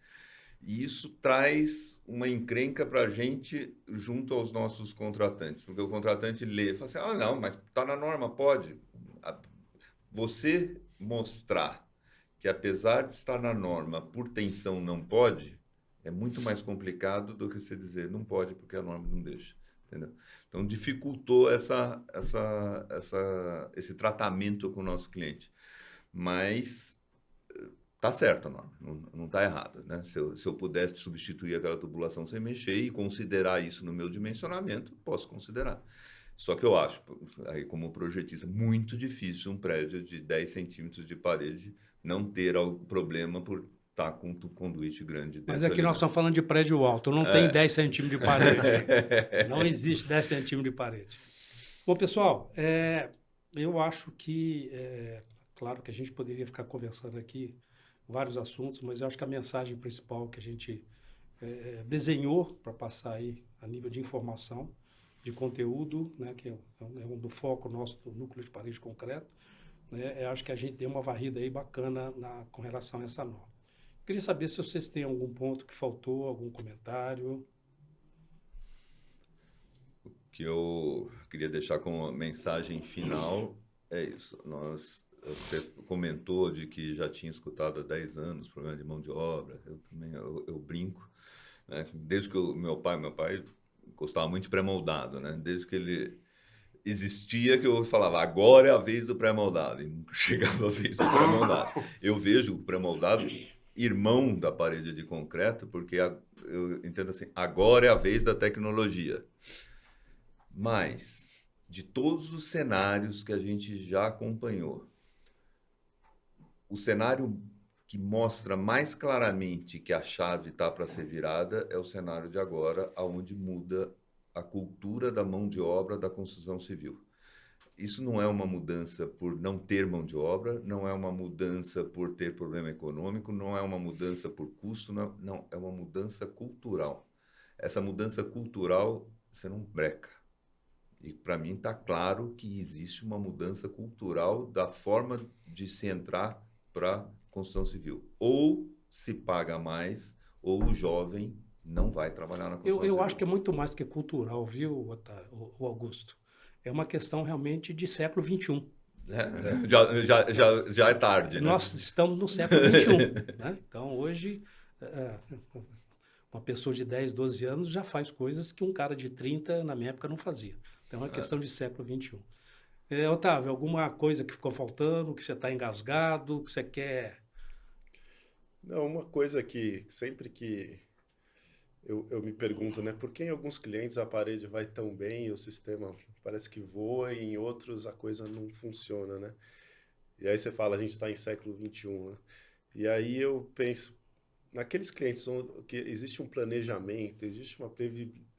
E isso traz uma encrenca para a gente junto aos nossos contratantes, porque o contratante lê e fala assim, não, mas está na norma, pode. Você mostrar que apesar de estar na norma, por tensão não pode, é muito mais complicado do que você dizer não pode porque a norma não deixa. Entendeu? Então, dificultou esse tratamento com o nosso cliente. Mas tá certo a norma, não tá errado, né? Se eu puder substituir aquela tubulação sem mexer e considerar isso no meu dimensionamento, posso considerar. Só que eu acho, aí como projetista, muito difícil um prédio de 10 centímetros de parede não ter algum problema por estar com um conduíte grande Mas dentro aqui ali, nós né? estamos falando de prédio alto, não tem 10 centímetros de parede. Não existe 10 centímetros de parede. Bom, pessoal, eu acho que, claro que a gente poderia ficar conversando aqui vários assuntos, mas eu acho que a mensagem principal que a gente desenhou para passar aí a nível de informação, de conteúdo, né, que é um do foco nosso do núcleo de parede de concreto, né, eu acho que a gente deu uma varrida aí bacana com relação a essa norma. Queria saber se vocês têm algum ponto que faltou, algum comentário. O que eu queria deixar como mensagem final é isso. Você comentou de que já tinha escutado há 10 anos problema de mão de obra. Eu também eu brinco, né? Desde que meu pai gostava muito de pré-moldado, né? Desde que ele existia que eu falava, agora é a vez do pré-moldado. E nunca chegava a vez do pré-moldado. Eu vejo o pré-moldado irmão da parede de concreto, porque eu entendo assim, agora é a vez da tecnologia. Mas, de todos os cenários que a gente já acompanhou, o cenário que mostra mais claramente que a chave está para ser virada é o cenário de agora, onde muda a cultura da mão de obra da construção civil. Isso não é uma mudança por não ter mão de obra, não é uma mudança por ter problema econômico, não é uma mudança por custo, não, é uma mudança cultural. Essa mudança cultural, você não breca. E para mim está claro que existe uma mudança cultural da forma de se entrar para construção civil. Ou se paga mais, ou o jovem não vai trabalhar na construção civil. Eu acho que é muito mais do que cultural, viu, o Augusto? É uma questão realmente de século XXI. Já é tarde, né? Nós estamos no século XXI, né? Então, hoje, uma pessoa de 10, 12 anos já faz coisas que um cara de 30, na minha época, não fazia. Então, é uma questão de século XXI. Otávio, alguma coisa que ficou faltando, que você está engasgado, que você quer... Não, uma coisa que sempre que eu me pergunto, né, por que em alguns clientes a parede vai tão bem e o sistema parece que voa e em outros a coisa não funciona, né? E aí você fala, a gente está em século XXI, né? E aí eu penso, naqueles clientes onde que existe um planejamento, existe uma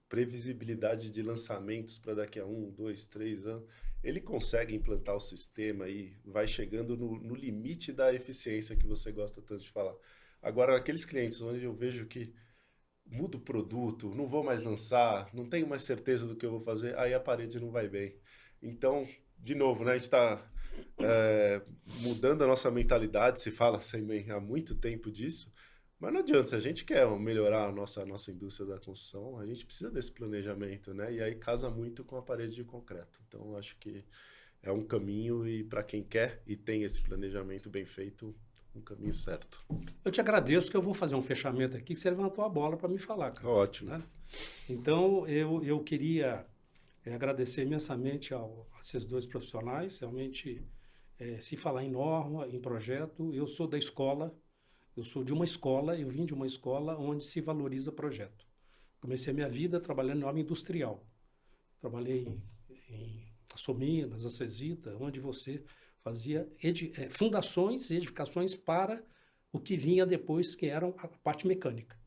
previsibilidade de lançamentos para daqui a 1, 2, 3 anos, ele consegue implantar o sistema e vai chegando no limite da eficiência que você gosta tanto de falar. Agora, naqueles clientes onde eu vejo que mudo o produto, não vou mais lançar, não tenho mais certeza do que eu vou fazer, aí a parede não vai bem. Então, de novo, né, a gente está mudando a nossa mentalidade, se fala também há muito tempo disso, mas não adianta, se a gente quer melhorar a nossa indústria da construção, a gente precisa desse planejamento, né? E aí casa muito com a parede de concreto. Então, eu acho que é um caminho e para quem quer e tem esse planejamento bem feito, um caminho certo. Eu te agradeço que eu vou fazer um fechamento aqui, que você levantou a bola para me falar, cara. Ótimo. Né? Então, eu queria agradecer imensamente a esses 2 profissionais. Realmente, se falar em norma, em projeto, eu sou da escola, eu sou de uma escola, eu vim de uma escola onde se valoriza projeto. Comecei a minha vida trabalhando em norma industrial. Trabalhei em Açominas, Acesita, onde você fazia fundações e edificações para o que vinha depois, que eram a parte mecânica.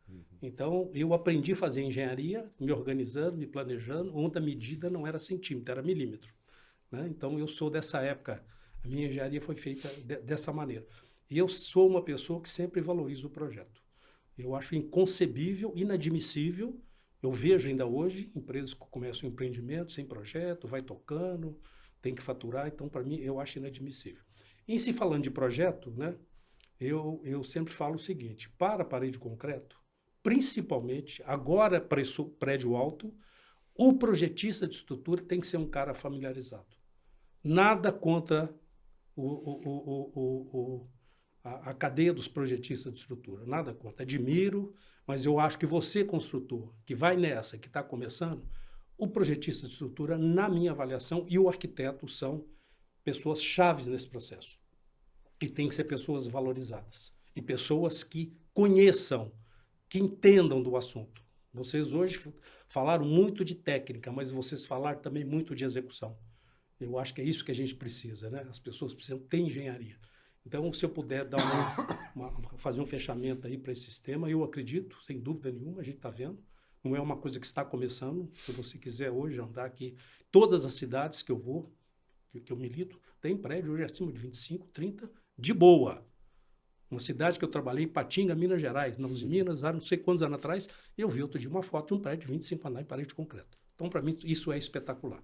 Então, eu aprendi a fazer engenharia, me organizando, me planejando, onde a medida não era centímetro, era milímetro. Né? Então, eu sou dessa época, a minha engenharia foi feita dessa maneira. E eu sou uma pessoa que sempre valoriza o projeto. Eu acho inconcebível, inadmissível, eu vejo ainda hoje empresas que começam um empreendimento sem projeto, vai tocando, tem que faturar, então, para mim, eu acho inadmissível. Em se falando de projeto, né, eu sempre falo o seguinte, para a parede de concreto, principalmente, agora prédio alto, o projetista de estrutura tem que ser um cara familiarizado. Nada contra a cadeia dos projetistas de estrutura, nada contra. Admiro, mas eu acho que você, construtor, que vai nessa, que está começando, o projetista de estrutura, na minha avaliação, e o arquiteto são pessoas chaves nesse processo. E tem que ser pessoas valorizadas. E pessoas que conheçam, que entendam do assunto. Vocês hoje falaram muito de técnica, mas vocês falaram também muito de execução. Eu acho que é isso que a gente precisa, né? As pessoas precisam ter engenharia. Então, se eu puder dar fazer um fechamento aí para esse sistema, eu acredito, sem dúvida nenhuma, a gente está vendo. Não é uma coisa que está começando. Se você quiser hoje andar aqui, todas as cidades que eu vou, que eu milito, tem prédio hoje acima de 25, 30, de boa. Uma cidade que eu trabalhei em Patinga, Minas Gerais, nas Minas, há não sei quantos anos atrás, eu vi outro dia uma foto de um prédio de 25 andares em parede de concreto. Então, para mim, isso é espetacular.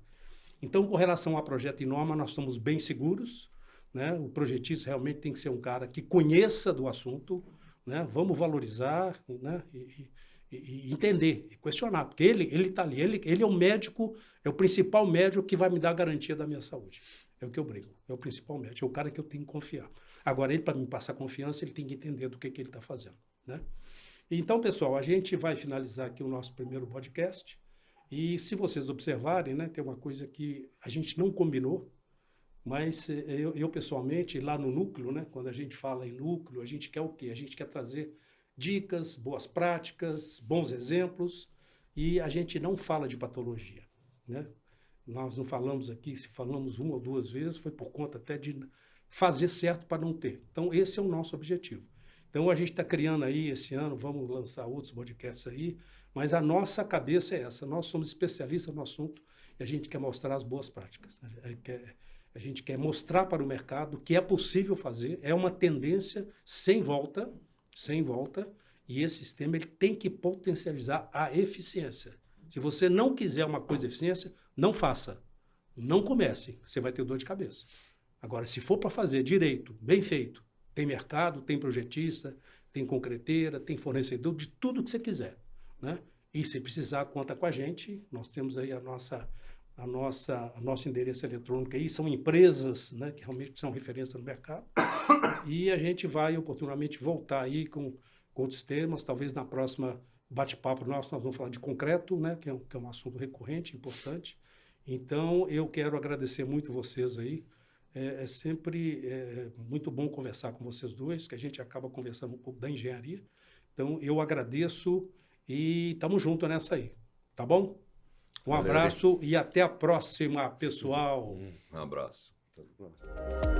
Então, com relação ao projeto e norma, nós estamos bem seguros, né? O projetista realmente tem que ser um cara que conheça do assunto, né? Vamos valorizar, né? E entender, e questionar, porque ele está ali, ele é o médico, é o principal médico que vai me dar a garantia da minha saúde. É o que eu brigo, é o principal médico, é o cara que eu tenho que confiar. Agora, ele, para me passar confiança, ele tem que entender do que ele está fazendo, né? Então, pessoal, a gente vai finalizar aqui o nosso primeiro podcast. E se vocês observarem, né, tem uma coisa que a gente não combinou, mas eu pessoalmente, lá no núcleo, né, quando a gente fala em núcleo, a gente quer o quê? A gente quer trazer dicas, boas práticas, bons exemplos, e a gente não fala de patologia, né? Nós não falamos aqui, se falamos uma ou duas vezes, foi por conta até de fazer certo para não ter. Então, esse é o nosso objetivo. Então, a gente está criando aí, esse ano, vamos lançar outros podcasts aí, mas a nossa cabeça é essa. Nós somos especialistas no assunto e a gente quer mostrar as boas práticas. A gente quer mostrar para o mercado que é possível fazer, é uma tendência sem volta, e esse sistema ele tem que potencializar a eficiência. Se você não quiser uma coisa de eficiência, não faça. Não comece, você vai ter dor de cabeça. Agora, se for para fazer direito, bem feito, tem mercado, tem projetista, tem concreteira, tem fornecedor, de tudo que você quiser, né? E se precisar, conta com a gente. Nós temos aí nosso endereço eletrônico aí, são empresas, né, que realmente são referência no mercado. E a gente vai oportunamente voltar aí com outros temas, talvez na próxima bate-papo nosso, nós vamos falar de concreto, né, que é um assunto recorrente, importante. Então, eu quero agradecer muito vocês aí. É sempre muito bom conversar com vocês dois, que a gente acaba conversando um pouco da engenharia. Então, eu agradeço e estamos juntos nessa aí, tá bom? Um abraço e até a próxima, pessoal. Um abraço. Até a próxima.